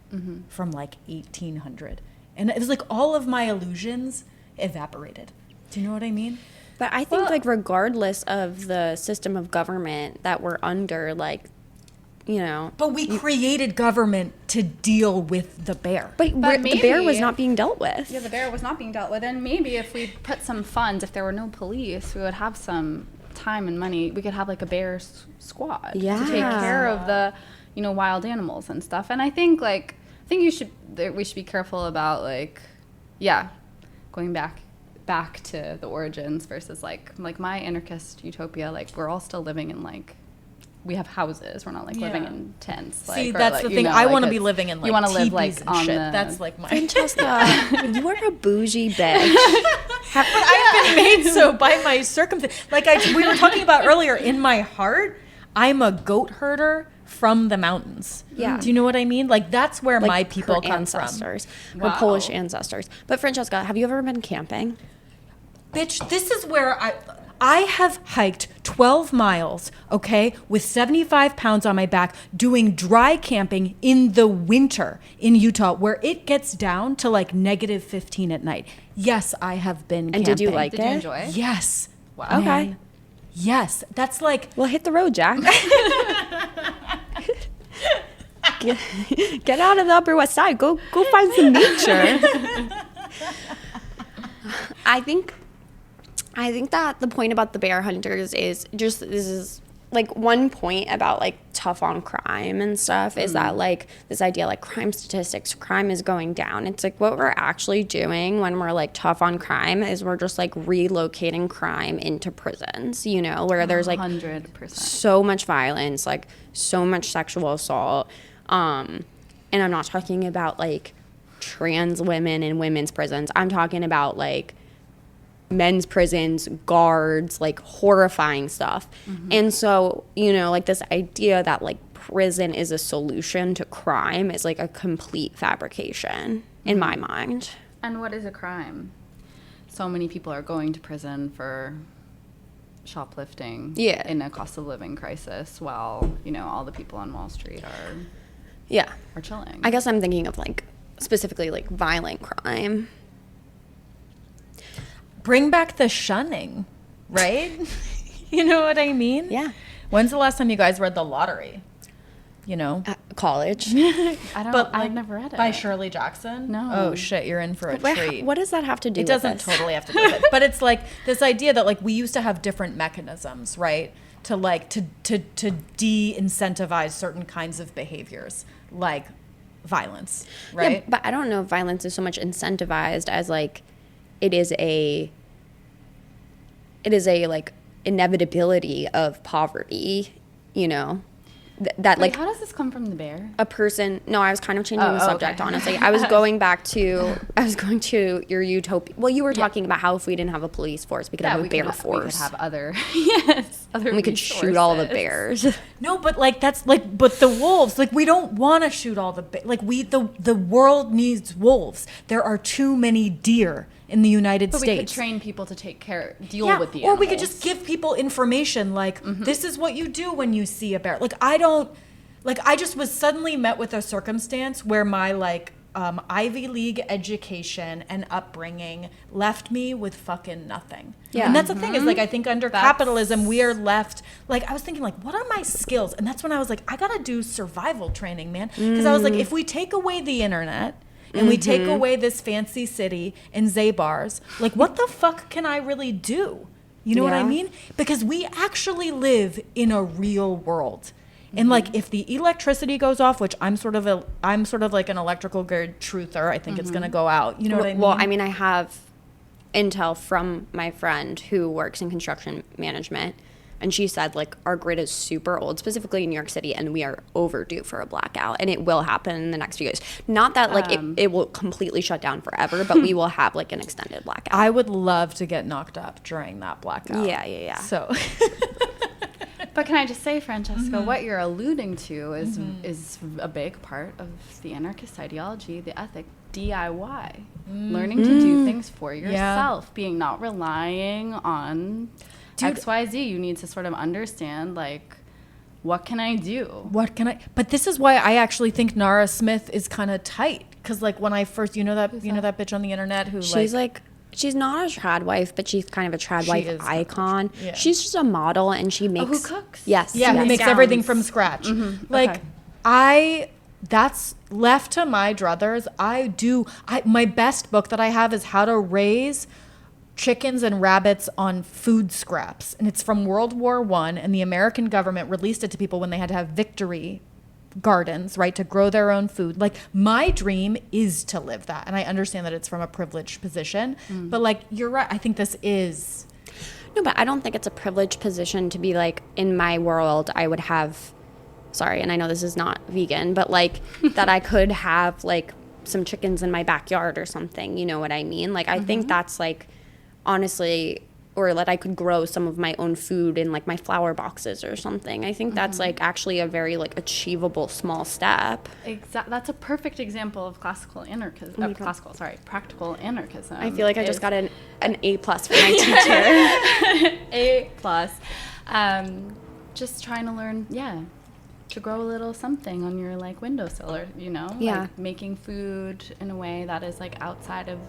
from 1800. And it was like all of my illusions evaporated. Do you know what I mean? But I think regardless of the system of government that we're under, But we created government to deal with the bear. But the bear was maybe- not being dealt with. Yeah, the bear was not being dealt with. And maybe if we put some funds, if there were no police, we would have some time and money. We could have a bear squad to take Yeah. care of the, wild animals and stuff. And I think we should be careful about going back to the origins versus my anarchist utopia. We're all still living in we have houses. We're not living in tents. See, that's the thing. I want to be living in you want to live teepees and on shit. the. That's my. Francesca, you are a bougie bitch. I've been made so by my circumstance. We were talking about earlier, in my heart, I'm a goat herder from the mountains. Yeah. Do you know what I mean? That's where my people her come ancestors, from. her Wow. Polish ancestors. But Francesca, have you ever been camping? Bitch, this is where I have hiked 12 miles, okay, with 75 pounds on my back, doing dry camping in the winter in Utah, where it gets down to negative 15 at night. Yes, I have been camping. And did you like Did it? you enjoy it? Yes. Wow. Okay. Man. Yes. That's Well, hit the road, Jack. Get out of the Upper West Side. Go find some nature. I think that the point about the bear hunters is just, this is one point about tough on crime and stuff is that this idea crime statistics, crime is going down. It's what we're actually doing when we're tough on crime is we're just relocating crime into prisons, where there's 100%. so much violence, so much sexual assault. And I'm not talking about trans women in women's prisons. I'm talking about men's prisons, guards, horrifying stuff. And so, this idea that prison is a solution to crime is a complete fabrication in my mind. And what is a crime? So many people are going to prison for shoplifting in a cost of living crisis while, all the people on Wall Street are chilling. I guess I'm thinking of specifically violent crime. bring back the shunning, right? You know what I mean? Yeah. When's the last time you guys read The Lottery? College. I've never read it. By Shirley Jackson? No. Oh shit, you're in for a treat. What does that have to do It with doesn't this? totally have to do with it. But it's this idea that we used to have different mechanisms, right? To de-incentivize certain kinds of behaviors, like violence, right? Yeah, but I don't know if violence is so much incentivized as it is a inevitability of poverty, that Wait, how does this come from the bear? a person. No, I was kind of changing the subject. okay. Honestly, I was going to your utopia. Well, you were talking about how if we didn't have a police force, we could have a bear force. We could have other other and we could shoot all the bears. No, but but the wolves, we don't want to shoot all the the world needs wolves. There are too many deer in the United But States. we could train people to deal with the or animals. we could just give people information this is what you do when you see a bear. I don't like, I just was suddenly met with a circumstance where my, like, Ivy League education and upbringing left me with fucking nothing. Yeah. And that's the thing is, like, I think under capitalism, we are left, like, I was thinking, like, what are my skills? And that's when I was like, I gotta do survival training, man. Because I was like, if we take away the internet and we take away this fancy city and Zaybars, like, what the fuck can I really do? You know what I mean? Because we actually live in a real world. And like, if the electricity goes off, which I'm sort of like an electrical grid truther, I think it's going to go out. You know what I mean? Well, I mean, I have intel from my friend who works in construction management, and she said, like, our grid is super old, specifically in New York City, and we are overdue for a blackout, and it will happen in the next few years. Not that, like, it will completely shut down forever, but we will have, like, an extended blackout. I would love to get knocked up during that blackout. Yeah. So... But can I just say, Francesca, what you're alluding to is a big part of the anarchist ideology, the ethic, DIY, learning to do things for yourself, being not relying on XYZ. You need to sort of understand, like, what can I do? But this is why I actually think Nara Smith is kind of tight. Because, like, when I first, you know that bitch on the internet who, she's like she's not a trad wife, but she's kind of a trad wife icon. Yeah. She's just a model, and she makes... who cooks? Yes. Yeah, who makes Gowns. everything from scratch. Like, Okay. that's left to my druthers. My best book that I have is How to Raise Chickens and Rabbits on Food Scraps. And it's from World War I, and the American government released it to people when they had to have victory gardens, right, to grow their own food. Like, my dream is to live that, and I understand that it's from a privileged position, but, like, you're right, I think this is... No, but I don't think it's a privileged position to be like, in my world, I would have, sorry, and I know this is not vegan, but, like, that I could have, like, some chickens in my backyard or something, you know what I mean? Like, I think that's, like, honestly... or that I could grow some of my own food in, like, my flower boxes or something. I think that's, like, actually a very, like, achievable small step. That's a perfect example of classical anarchism. Practical anarchism. I feel like I just got an A+ for my teacher. A+. Just trying to learn, to grow a little something on your, like, windowsill, or, you know? Yeah. Like, making food in a way that is, like, outside of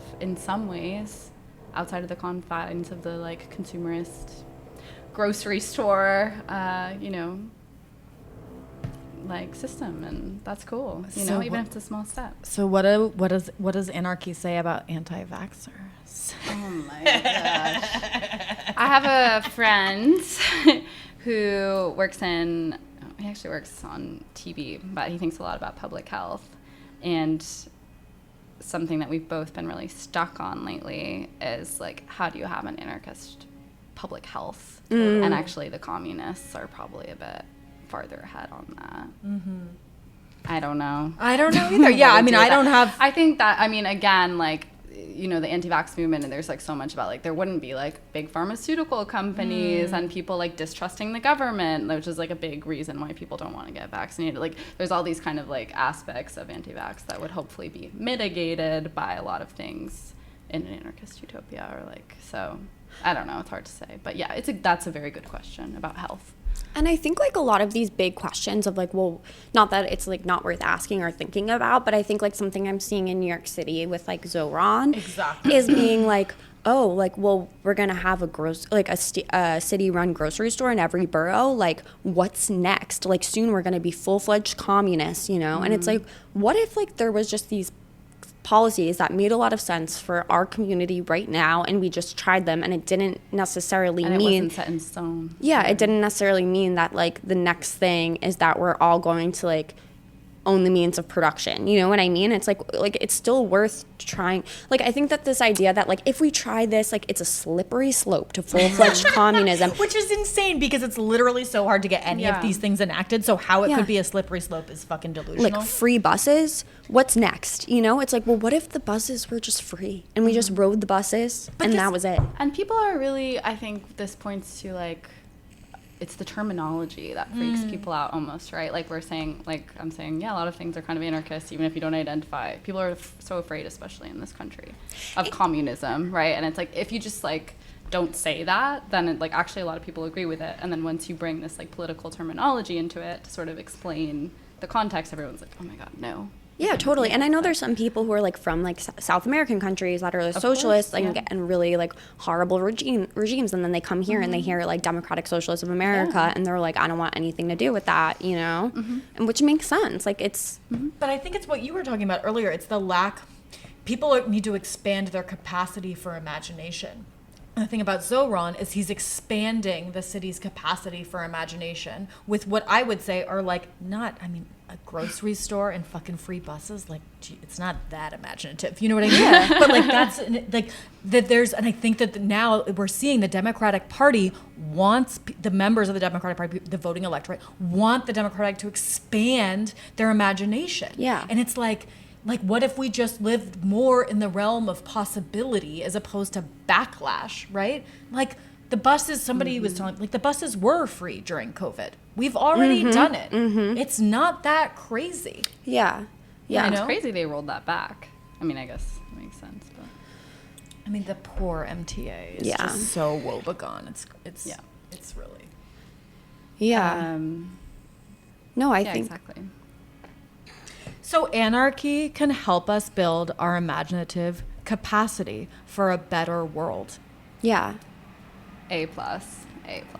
the confines of the, like, consumerist grocery store, you know, like, system, and that's cool, you know, even if it's a small step. So what does anarchy say about anti-vaxxers? Oh my gosh. I have a friend who he actually works on TV, but he thinks a lot about public health, and something that we've both been really stuck on lately is, like, how do you have an anarchist public health? And actually the communists are probably a bit farther ahead on that. I don't know either. Yeah, I mean, I think that, I mean, again, like, you know, the anti-vax movement, and there's, like, so much about, like, there wouldn't be, like, big pharmaceutical companies and people, like, distrusting the government, which is, like, a big reason why people don't want to get vaccinated. Like, there's all these kind of, like, aspects of anti-vax that would hopefully be mitigated by a lot of things in an anarchist utopia, or, like, so I don't know, it's hard to say, but yeah, that's a very good question about health. And I think, like, a lot of these big questions of, like, well, not that it's, like, not worth asking or thinking about, but I think, like, something I'm seeing in New York City with, like, Zoran is being like, oh, like, well, we're going to have a city-run grocery store in every borough. Like, what's next? Like, soon we're going to be full-fledged communists, you know? And it's like, what if, like, there was just these policies that made a lot of sense for our community right now, and we just tried them, and it didn't necessarily mean... it wasn't set in stone. Yeah, it didn't necessarily mean that, like, the next thing is that we're all going to, like, own the means of production. You know what I mean? It's like it's still worth trying. Like, I think that this idea that, like, if we try this, like, it's a slippery slope to full-fledged communism. Which is insane, because it's literally so hard to get any of these things enacted. So how it could be a slippery slope is fucking delusional. Like, free buses, what's next? You know, it's like, well, what if the buses were just free and we just rode the buses that was it? And people are really, I think this points to, like, it's the terminology that freaks people out almost, right? Like, we're saying, like, I'm saying, yeah, a lot of things are kind of anarchist, even if you don't identify. People are so afraid, especially in this country, of communism, right? And it's like, if you just, like, don't say that, then it, like actually a lot of people agree with it. And then once you bring this like political terminology into it to sort of explain the context, everyone's like, oh my God, no. Yeah, totally. And I know there's some people who are like from like South American countries that are socialists and really like horrible regimes. And then they come here and they hear like Democratic Socialists of America and they're like, I don't want anything to do with that, you know? And which makes sense. Like it's. But I think it's what you were talking about earlier. It's the lack. People need to expand their capacity for imagination. And the thing about Zoran is he's expanding the city's capacity for imagination with what I would say are like a grocery store and fucking free buses. Like, gee, it's not that imaginative. You know what I mean? Yeah. But like that's like that and I think that now we're seeing the Democratic Party wants the members of the Democratic Party, the voting electorate, want the Democratic to expand their imagination. Yeah. And it's like what if we just lived more in the realm of possibility as opposed to backlash, right? Like the buses, somebody was telling, like the buses were free during COVID. We've already done it. It's not that crazy. Yeah. Yeah. It's crazy they rolled that back. I mean, I guess it makes sense, but. I mean, the poor MTA is just so woebegone. It's really. Yeah. No, I think. Exactly. So anarchy can help us build our imaginative capacity for a better world. Yeah. A+.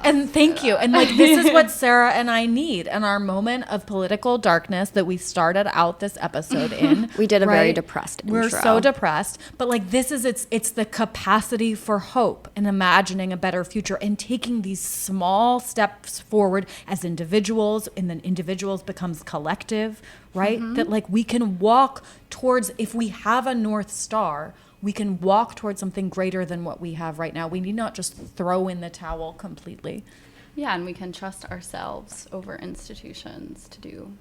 And thank you. And like this is what Sarah and I need in our moment of political darkness that we started out this episode in. We did a very depressed intro. We're so depressed, but like this is it's the capacity for hope and imagining a better future and taking these small steps forward as individuals, and then individuals becomes collective, right? That like we can walk towards, if we have a North Star, we can walk towards something greater than what we have right now. We need not just throw in the towel completely. Yeah, and we can trust ourselves over institutions to do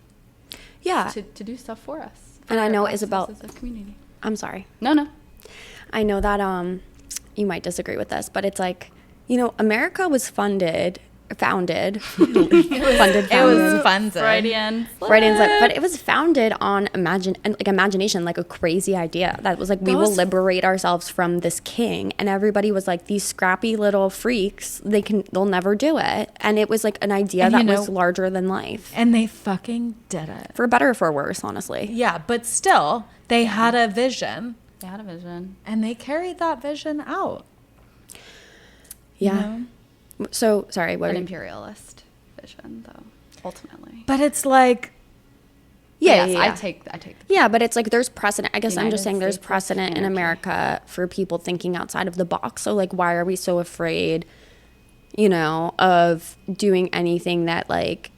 to do stuff for us. And I know, Isobel, as a community. I'm sorry. No. I know that you might disagree with this, but it's like, you know, America was founded. It was funded. Freudian, but it was founded on imagination, like a crazy idea that was like, we will liberate ourselves from this king, and everybody was like, these scrappy little freaks, they'll never do it. And it was like an idea that was larger than life, and they fucking did it, for better or for worse, honestly. Yeah, but still they had a vision. And they carried that vision out. Yeah. You know? So sorry, what an imperialist vision, though, ultimately. But it's like, I take. Yeah, but it's like there's precedent. I guess I'm just saying there's States precedent in America for people thinking outside of the box. So like, why are we so afraid, you know, of doing anything that like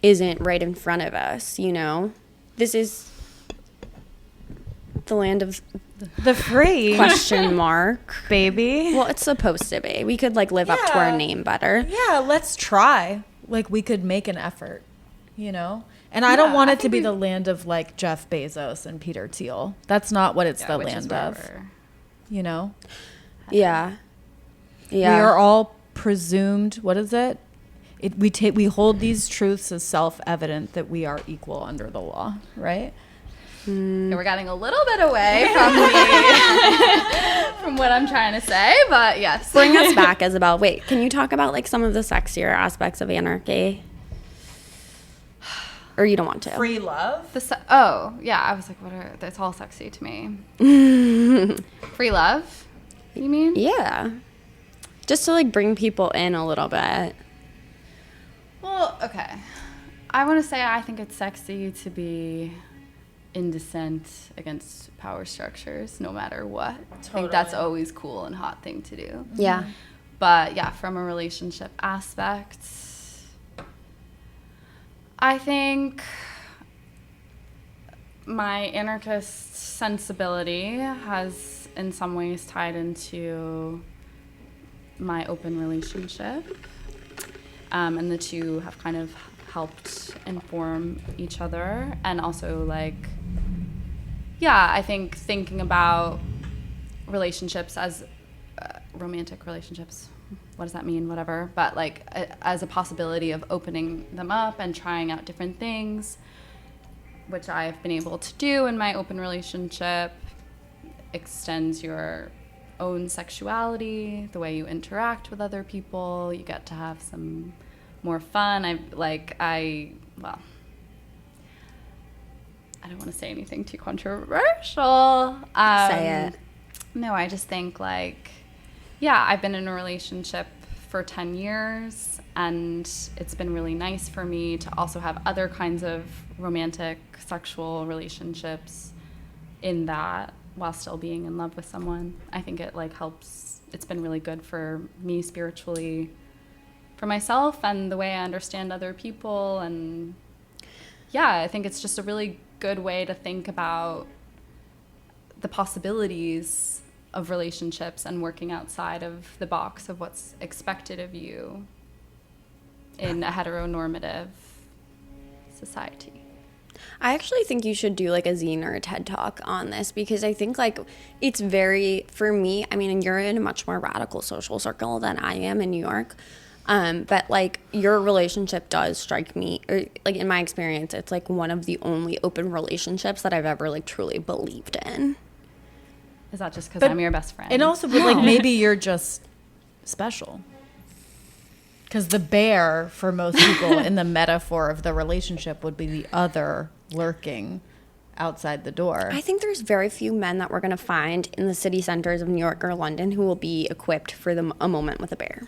isn't right in front of us? You know, this is the land of the free question mark baby. Well, it's supposed to be. We could like live up to our name better. Yeah, let's try. Like we could make an effort, you know. And I don't want it to be the land of like Jeff Bezos and Peter Thiel. That's not what it's the land of. You know. Yeah. We are all presumed. What is it? We hold these truths as self-evident that we are equal under the law, right? Okay, we're getting a little bit away from from what I'm trying to say, but yes. Bring us back, Isobel. Wait, can you talk about like some of the sexier aspects of anarchy? Or you don't want to? Free love? I was like, that's all sexy to me. Free love, you mean? Yeah. Just to like bring people in a little bit. Well, okay. I want to say I think it's sexy to be in dissent against power structures, no matter what. Totally. I think that's always cool and hot thing to do. Yeah. But yeah, from a relationship aspect, I think my anarchist sensibility has in some ways tied into my open relationship. And the two have kind of helped inform each other. And also like, I think thinking about relationships as romantic relationships, what does that mean? Whatever. But like as a possibility of opening them up and trying out different things, which I've been able to do in my open relationship, extends your own sexuality, the way you interact with other people. You get to have some more fun. I don't want to say anything too controversial. Say it. No, I just think I've been in a relationship for 10 years, and it's been really nice for me to also have other kinds of romantic sexual relationships in that while still being in love with someone. I think it helps. It's been really good for me spiritually, for myself, and the way I understand other people. And I think it's just a really good way to think about the possibilities of relationships and working outside of the box of what's expected of you in a heteronormative society. I actually think you should do a zine or a TED Talk on this, because I think it's very, for me, I mean, and you're in a much more radical social circle than I am in New York. But your relationship does strike me, or in my experience, it's one of the only open relationships that I've ever truly believed in. Is that just because I'm your best friend? And also, maybe you're just special. Because the bear, for most people, in the metaphor of the relationship, would be the other lurking outside the door. I think there's very few men that we're going to find in the city centers of New York or London who will be equipped for a moment with a bear.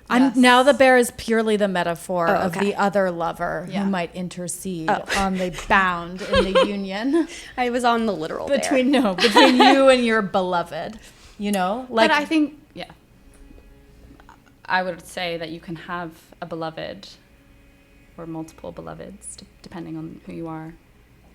Yes. Now the bear is purely the metaphor of the other lover who might intercede on the bound in the union. I was on the literal between you and your beloved, But I think, I would say that you can have a beloved or multiple beloveds, depending on who you are,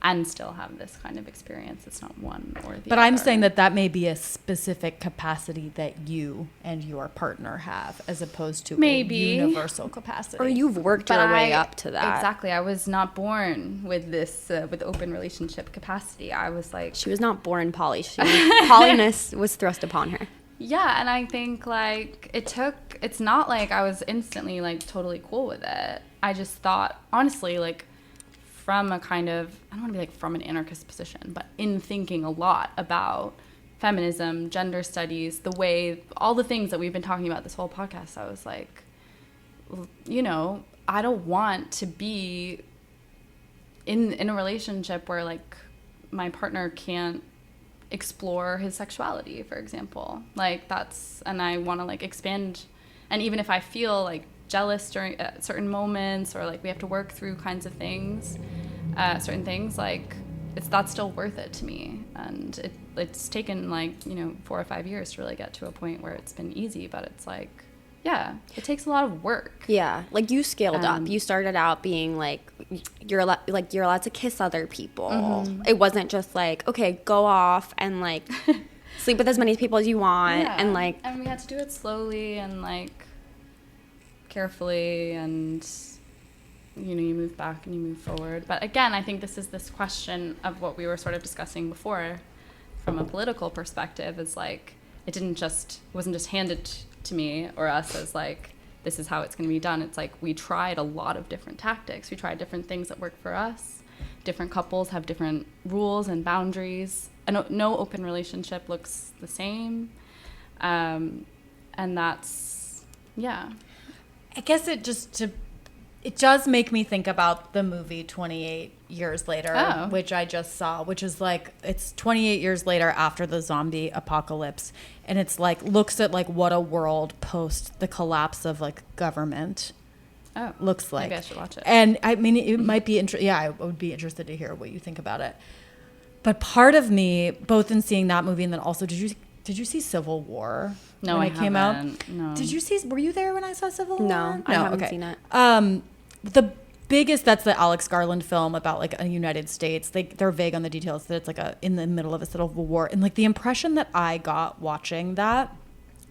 and still have this kind of experience. It's not one or the other. But I'm saying that may be a specific capacity that you and your partner have, as opposed to a universal capacity. Or you've worked your way up to that. Exactly. I was not born with this, with open relationship capacity. I was She was not born poly. Polyness was thrust upon her. Yeah, and I think it's not I was instantly totally cool with it. I just thought, honestly, from a kind of, I don't want to be from an anarchist position, but in thinking a lot about feminism, gender studies, the way, all the things that we've been talking about this whole podcast, I was I don't want to be in a relationship where my partner can't explore his sexuality, for example. And I want to expand, and even if I feel jealous during certain moments, or we have to work through kinds of things, certain things, that's still worth it to me. And it's taken 4 or 5 years to really get to a point where it's been easy, but it's it takes a lot of work. Yeah, you scaled up. You started out being you're allowed to kiss other people. Mm-hmm. It wasn't just okay, go off and sleep with as many people as you want, and and we had to do it slowly and carefully, and you move back and you move forward. But again, I think this is this question of what we were sort of discussing before from a political perspective, is it wasn't just handed to me or us as this is how it's going to be done. It's we tried a lot of different tactics. We tried different things that work for us. Different couples have different rules and boundaries. No open relationship looks the same. And that's, I guess it does make me think about the movie 28 Years Later, which I just saw, which is it's 28 years later after the zombie apocalypse. And it's looks at what a world post the collapse of government looks like. Maybe I should watch it. And I mean, it might be I would be interested to hear what you think about it. But part of me, both in seeing that movie and then also, did you see Civil War? No, when it came out? No. Were you there when I saw Civil War? No, I haven't seen it. The biggest, that's the Alex Garland film about a United States. They're vague on the details, that it's in the middle of a civil war. And the impression that I got watching that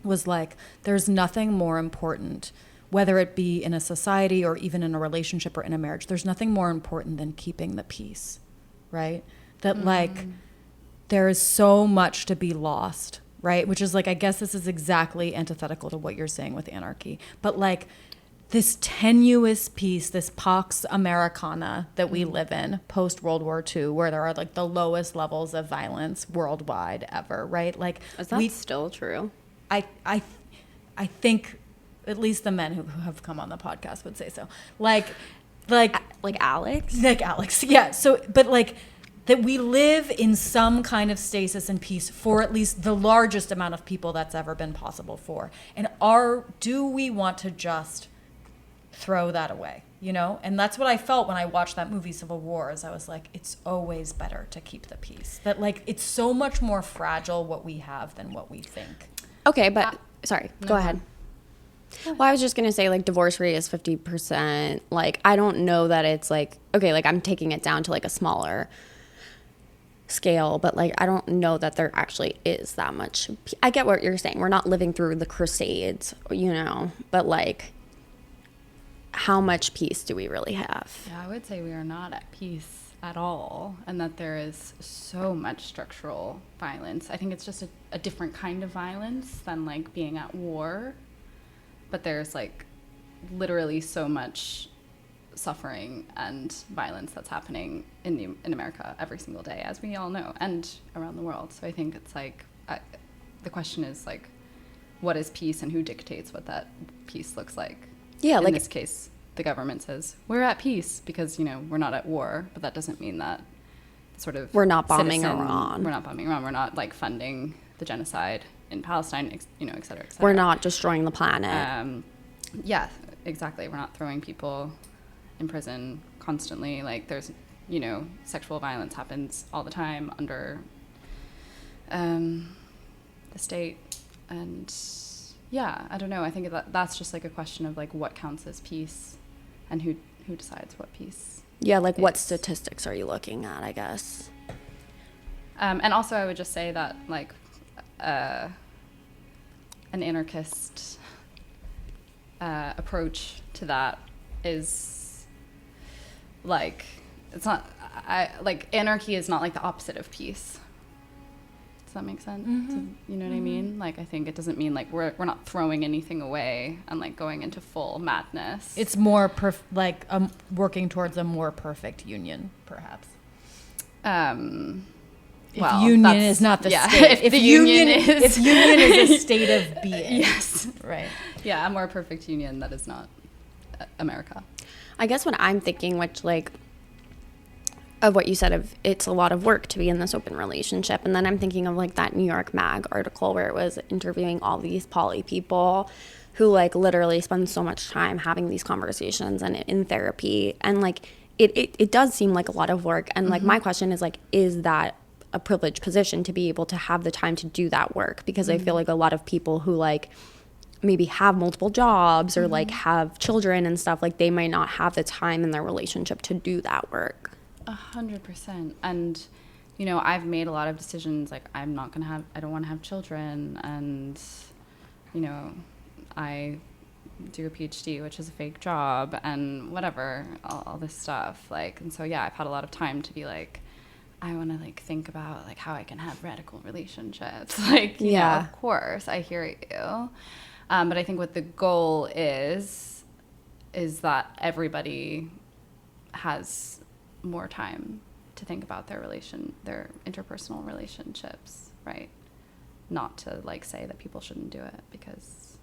was there's nothing more important, whether it be in a society or even in a relationship or in a marriage, there's nothing more important than keeping the peace, right? That there is so much to be lost, right? Which is I guess this is exactly antithetical to what you're saying with anarchy. But this tenuous peace, this Pax Americana that we live in post World War II, where there are like the lowest levels of violence worldwide ever, right? Like, Is that still true? I think at least the men who have come on the podcast would say so. Like Alex? Like Alex, yeah. So, but like that we live in some kind of stasis and peace for at least the largest amount of people that's ever been possible for. And do we want to just throw that away, you know? And that's what I felt when I watched that movie Civil War, is I was like, it's always better to keep the peace. That like it's so much more fragile what we have than what we think. Okay, but sorry, go ahead. Well, I was just going to say, like, divorce rate is 50%. Like, I don't know that it's like, okay, like I'm taking it down to like a smaller scale, but like I don't know that there actually is that much. I get what you're saying. We're not living through the Crusades, you know, but like how much peace do we really have? Yeah, I would say we are not at peace at all, and that there is so much structural violence. I think it's just a different kind of violence than like being at war, but there's like literally so much suffering and violence that's happening in America every single day, as we all know, and around the world. So I think it's like the question is like, what is peace, and who dictates what that peace looks like? Yeah, like in this case, the government says we're at peace because, you know, we're not at war, but that doesn't mean that sort of we're not bombing Iran. We're not bombing Iran. We're not like funding the genocide in Palestine, you know, et cetera, et cetera. We're not destroying the planet. Yeah, exactly. We're not throwing people in prison constantly. Like there's, you know, sexual violence happens all the time under the state. And yeah, I don't know. I think that's just like a question of like what counts as peace and who decides what peace. Yeah, like is. what statistics are you looking at, I guess? And also I would just say that like an anarchist approach to that is like, it's not, like anarchy is not like the opposite of peace. Does that make sense? Mm-hmm. You know what I mean? Like, I think it doesn't mean like we're not throwing anything away and like going into full madness. It's more working towards a more perfect union, perhaps. If union is not the state. If union is a state of being. Yes. Right. Yeah, a more perfect union that is not America. I guess what I'm thinking, which like of what you said, of it's a lot of work to be in this open relationship, and then I'm thinking of like that New York Mag article where it was interviewing all these poly people who like literally spend so much time having these conversations and in therapy, and like it does seem like a lot of work, and like my question is like, is that a privileged position to be able to have the time to do that work? Because I feel like a lot of people who like maybe have multiple jobs or like have children and stuff, like they might not have the time in their relationship to do that work. 100%. And, you know, I've made a lot of decisions, like I don't want to have children, and, you know, I do a PhD, which is a fake job, and whatever, all this stuff. Like, and so, yeah, I've had a lot of time to be like, I want to like think about like how I can have radical relationships. Like, you know, of course, I hear you. But I think what the goal is that everybody has more time to think about their interpersonal relationships, right? Not to like say that people shouldn't do it because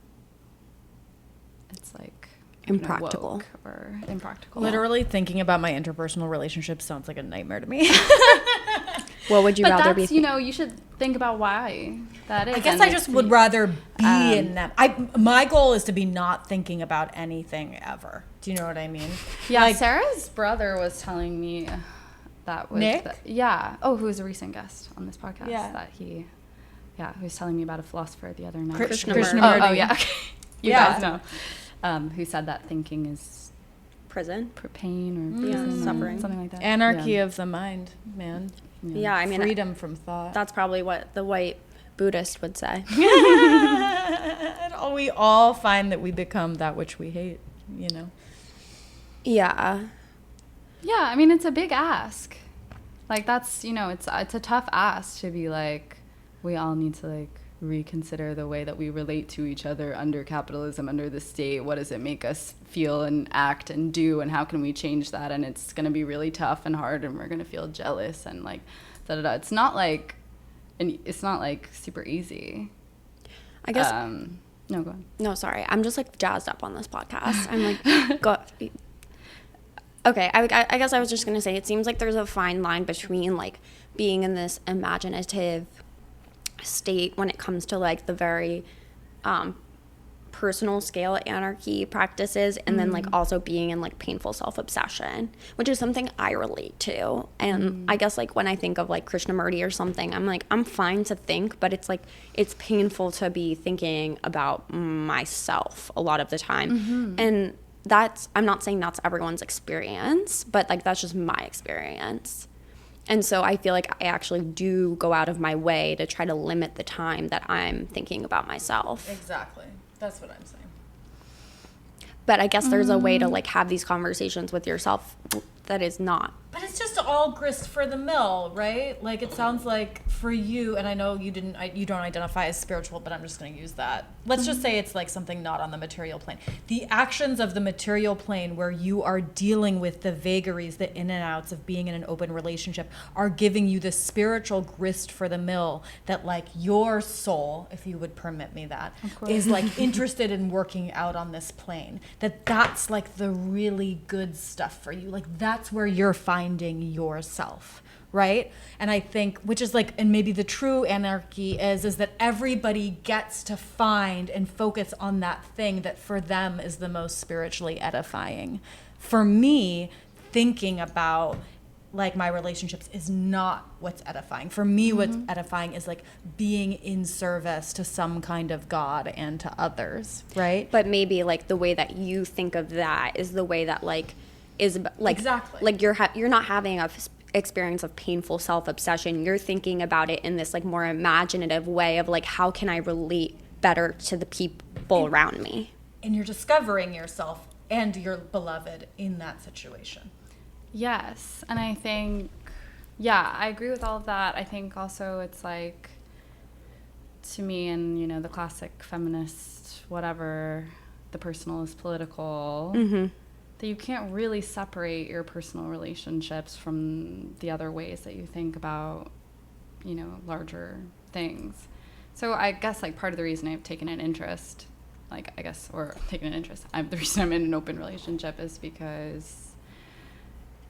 it's like impractical or impractical. Literally thinking about my interpersonal relationships sounds like a nightmare to me. What would you rather be? You know, you should think about why that is. I guess I just would rather be in them. My goal is to be not thinking about anything ever. Do you know what I mean? Yeah, like, Sarah's brother was telling me that was Nick? who was a recent guest on this podcast. Yeah. That he was telling me about a philosopher the other night. Krishnamurti. Oh yeah, okay. You guys know. Who said that thinking is Prison. Pain or prison, suffering, something like that. Anarchy of the mind, man. Yeah, I mean, freedom from thought. That's probably what the white Buddhist would say. We all find that we become that which we hate, you know? Yeah. Yeah, I mean, it's a big ask. Like, that's, you know, it's a tough ask to be like, we all need to, like, reconsider the way that we relate to each other under capitalism, under the state. What does it make us feel and act and do, and how can we change that? And it's going to be really tough and hard, and we're going to feel jealous and like da da da. It's not like super easy. I guess. No, go on. No, sorry. I'm just like jazzed up on this podcast. I'm like, go. Okay, I guess I was just gonna say, it seems like there's a fine line between like being in this imaginative state when it comes to like the very personal scale anarchy practices, and then like also being in like painful self-obsession, which is something I relate to. And I guess like when I think of like Krishnamurti or something, I'm like, I'm fine to think, but it's like it's painful to be thinking about myself a lot of the time. And I'm not saying that's everyone's experience, but like that's just my experience. And so I feel like I actually do go out of my way to try to limit the time that I'm thinking about myself. Exactly. That's what I'm saying. But I guess there's a way to like have these conversations with yourself that is not. But it's just all grist for the mill, right? Like it sounds like for you, and I know you don't identify as spiritual, but I'm just going to use that. Let's just say it's like something not on the material plane. The actions of the material plane where you are dealing with the vagaries, the in and outs of being in an open relationship are giving you the spiritual grist for the mill that like your soul, if you would permit me that, is like interested in working out on this plane. That's like the really good stuff for you. Like that's where you're finding yourself, right? And I think, which is like, and maybe the true anarchy is that everybody gets to find and focus on that thing that for them is the most spiritually edifying. For me, thinking about like my relationships is not what's edifying. For me, what's edifying is like being in service to some kind of God and to others, right? But maybe like the way that you think of that is the way that like is like exactly like you're not having a experience of painful self-obsession. You're thinking about it in this like more imaginative way of like, how can I relate better to the people around me? And you're discovering yourself and your beloved in that situation. Yes. And I think, yeah, I agree with all of that. I think also it's like, to me, and you know, the classic feminist whatever, the personal is political, that you can't really separate your personal relationships from the other ways that you think about, you know, larger things. So I guess like part of the reason I've taken an interest, the reason I'm in an open relationship is because,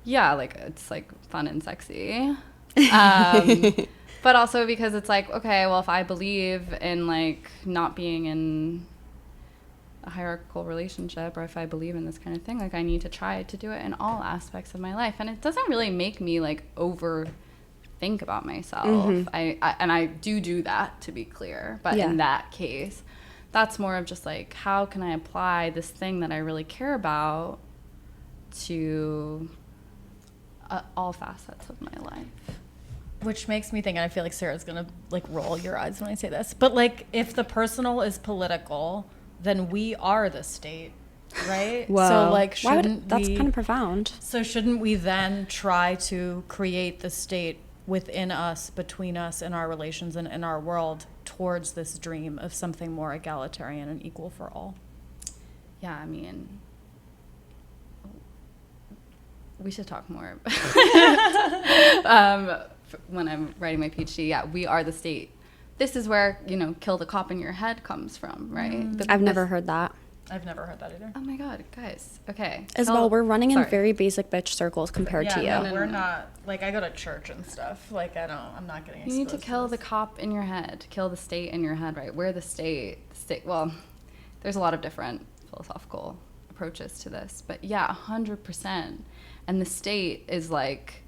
yeah, like it's like fun and sexy. But also because it's like, okay, well, if I believe in like not being in a hierarchical relationship, or if I believe in this kind of thing, like I need to try to do it in all aspects of my life. And it doesn't really make me like overthink about myself. I do that, to be clear, but in that case, that's more of just like, how can I apply this thing that I really care about to all facets of my life? Which makes me think, and I feel like Sarah's gonna like roll your eyes when I say this, but like if the personal is political, then we are the state, right? Whoa. So like that's kind of profound. So shouldn't we then try to create the state within us, between us, in our relations and in our world towards this dream of something more egalitarian and equal for all? Yeah, I mean, we should talk more. When I'm writing my PhD, yeah, we are the state. This is where, you know, kill the cop in your head comes from, right? I've never heard that. I've never heard that either. Oh my God, guys. Okay. Isabel, we're running in very basic bitch circles compared to you. No, we're not. Like, I go to church and stuff. Like, I'm not getting exposed. You need to kill the cop in your head. Kill the state in your head, right? We're the state. Well, there's a lot of different philosophical approaches to this. But yeah, 100%. And the state is like...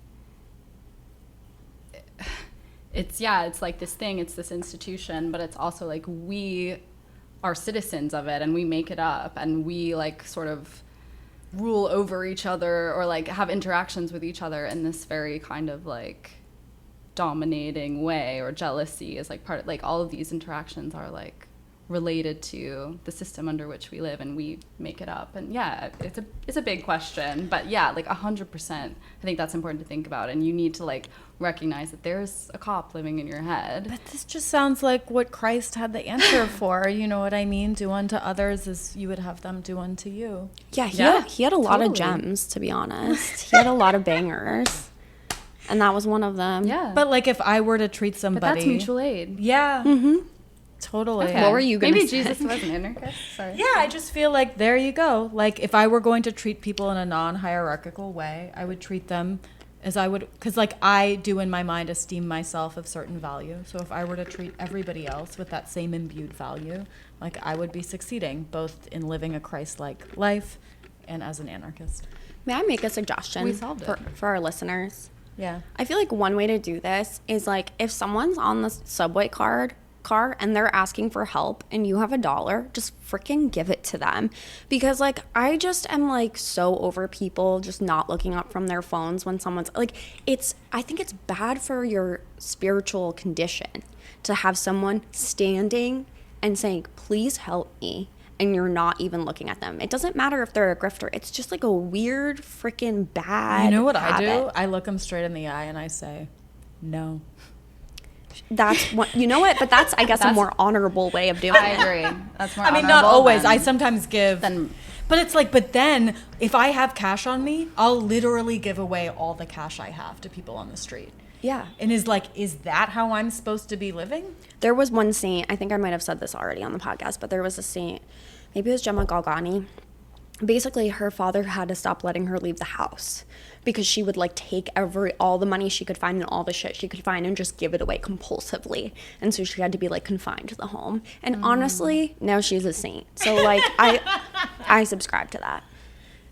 It's like this thing, it's this institution, but it's also like we are citizens of it and we make it up and we like sort of rule over each other or like have interactions with each other in this very kind of like dominating way, or jealousy is like part of like all of these interactions are like related to the system under which we live, and we make it up. And yeah, it's a big question, but yeah, like 100%, I think that's important to think about, and you need to like recognize that there's a cop living in your head. But this just sounds like what Christ had the answer for. You know what I mean? Do unto others as you would have them do unto you. Yeah, he had a lot of gems, to be honest. He had a lot of bangers, and that was one of them. Yeah, But like if I were to treat somebody, but that's mutual aid. Yeah. Mm-hmm. Totally. Okay. What were you gonna Maybe say? Jesus was an anarchist. Sorry. Yeah, I just feel like there you go. Like if I were going to treat people in a non-hierarchical way, I would treat them as I would, because like I do in my mind esteem myself of certain value. So if I were to treat everybody else with that same imbued value, like I would be succeeding both in living a Christ-like life and as an anarchist. May I make a suggestion We solved it. for our listeners? Yeah. I feel like one way to do this is like if someone's on the subway car and they're asking for help and you have $1, just freaking give it to them. Because like I just am like so over people just not looking up from their phones when someone's like, I think it's bad for your spiritual condition to have someone standing and saying, please help me, and you're not even looking at them. It doesn't matter if they're a grifter. It's just like a weird freaking bad You know what habit. I do? I look them straight in the eye and I say, no. That's what, you know what? But that's, I guess, a more honorable way of doing I it. agree. That's more. I mean, not honorable always. than- I sometimes give. But it's like, but then if I have cash on me, I'll literally give away all the cash I have to people on the street. Yeah. And is that how I'm supposed to be living? There was one saint, I think I might have said this already on the podcast, but there was a saint, maybe it was Gemma Galgani. Basically, her father had to stop letting her leave the house because she would like take all the money she could find and all the shit she could find and just give it away compulsively. And so she had to be like confined to the home. And honestly, now she's a saint. So like I subscribe to that.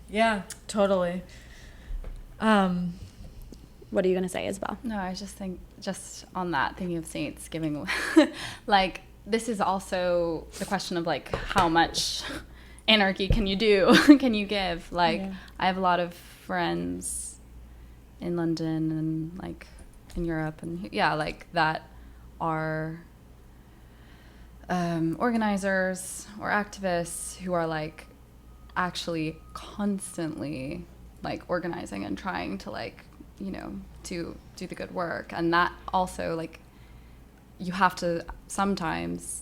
Yeah, totally. What are you going to say, Isabel? No, I just think, just on that, thinking of saints giving, like, this is also the question of, like, how much anarchy can you do, can you give? Like, Yeah. I have a lot of friends in London and, like, in Europe and, yeah, like, that are organizers or activists who are, like, actually constantly, like, organizing and trying to, like, you know, to do the good work. And that also, like, you have to sometimes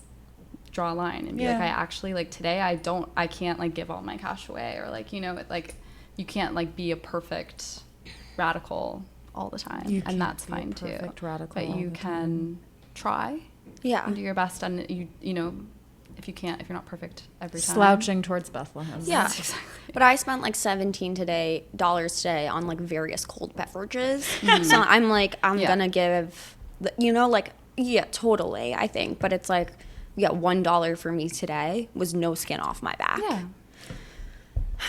draw a line and be like, I actually, like, today I can't, like, give all my cash away, or, like, you know, like, you can't, like, be a perfect radical all the time. And that's fine too. But you can try and do your best, and you know, if you're not perfect every time. Slouching towards Bethlehem. Yeah, That's exactly it. but I spent like $17 today on like various cold beverages. So I'm like, I'm gonna give, you know, like, yeah, totally, I think. But it's like, yeah, $1 for me today was no skin off my back. Yeah.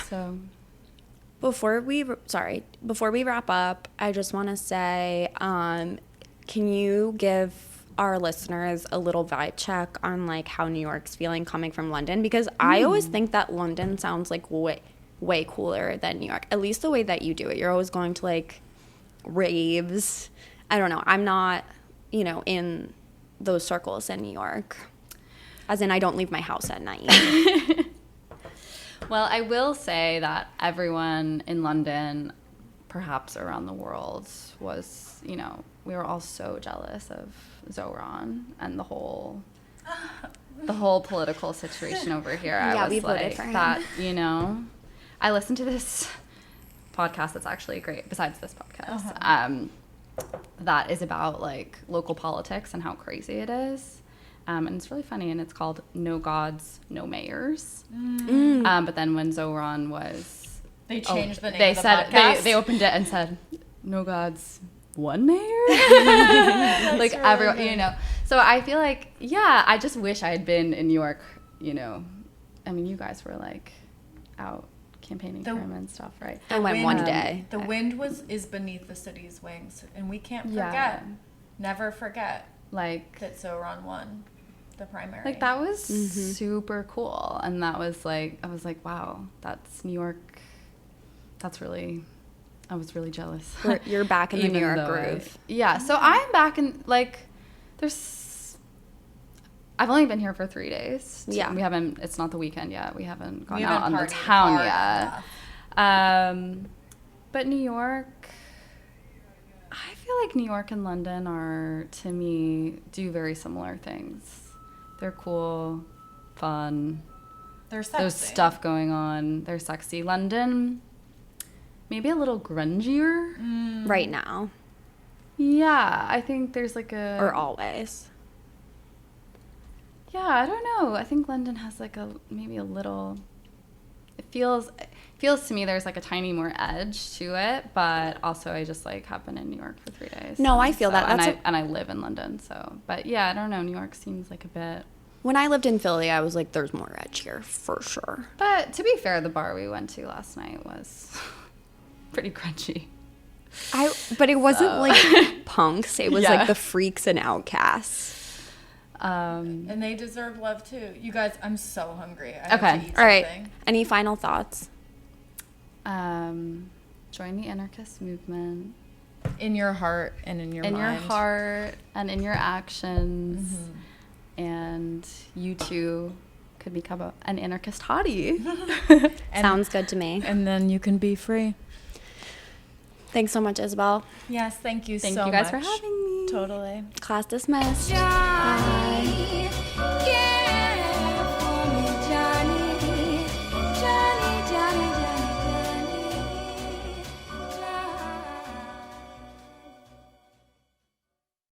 So Before we wrap up, I just want to say, can you give our listeners a little vibe check on like how New York's feeling coming from London? Because I always think that London sounds like way cooler than New York, at least the way that you do it. You're always going to like raves. I don't know. I'm not, you know, in those circles in New York. As in, I don't leave my house at night. well, I will say that everyone in London, perhaps around the world, was, you know, we were all so jealous of Zoran and the whole political situation over here. Yeah, I we was voted like, for him. that, you know, I listened to this podcast that's actually great, besides this podcast, that is about like local politics and how crazy it is. And it's really funny, and it's called No Gods, No Mayors. But then when Zoran was... They changed the name they of the said, podcast? They opened it and said, No Gods, one mayor? Like, everyone, you know. So I feel like, yeah, I just wish I had been in New York, you know. I mean, you guys were, like, out campaigning for him and stuff, right? I went one day. The wind is beneath the city's wings, and we can't forget, Yeah. never forget, Like, that Zoran won the primary. like, that was super cool. And that was, like, I was like, wow, that's New York. That's really, I was really jealous. You're back in the New York though groove. yeah, so I'm back in, like, there's, I've only been here for 3 days. Yeah. We haven't, it's not the weekend yet. We haven't gone We out haven't on the partied town hard yet. But New York, I feel like New York and London are, to me, do very similar things. They're cool, fun. They're sexy. There's stuff going on. They're sexy. London, maybe a little grungier. Right now. Yeah, I think there's like a... Or always. Yeah, I don't know. I think London has like maybe a little... It feels to me there's like a tiny more edge to it, but also I just like have been in New York for 3 days. No, I feel that. And I live in London, so... But yeah, I don't know. New York seems like a bit... When I lived in Philly, I was like, there's more edge here, for sure. But to be fair, the bar we went to last night was pretty crunchy. But it wasn't like punks. It was Yeah. like the freaks and outcasts. And they deserve love too. You guys, I'm so hungry. I Okay. have to eat All right. something. Any final thoughts? Join the anarchist movement. In your heart and in your mind. In your heart and in your actions. And you too could become an anarchist hottie. Sounds good to me. And then you can be free. Thanks so much, Isabel. Yes, thank you so much. Thank you guys for having me. Totally. Class dismissed. Bye.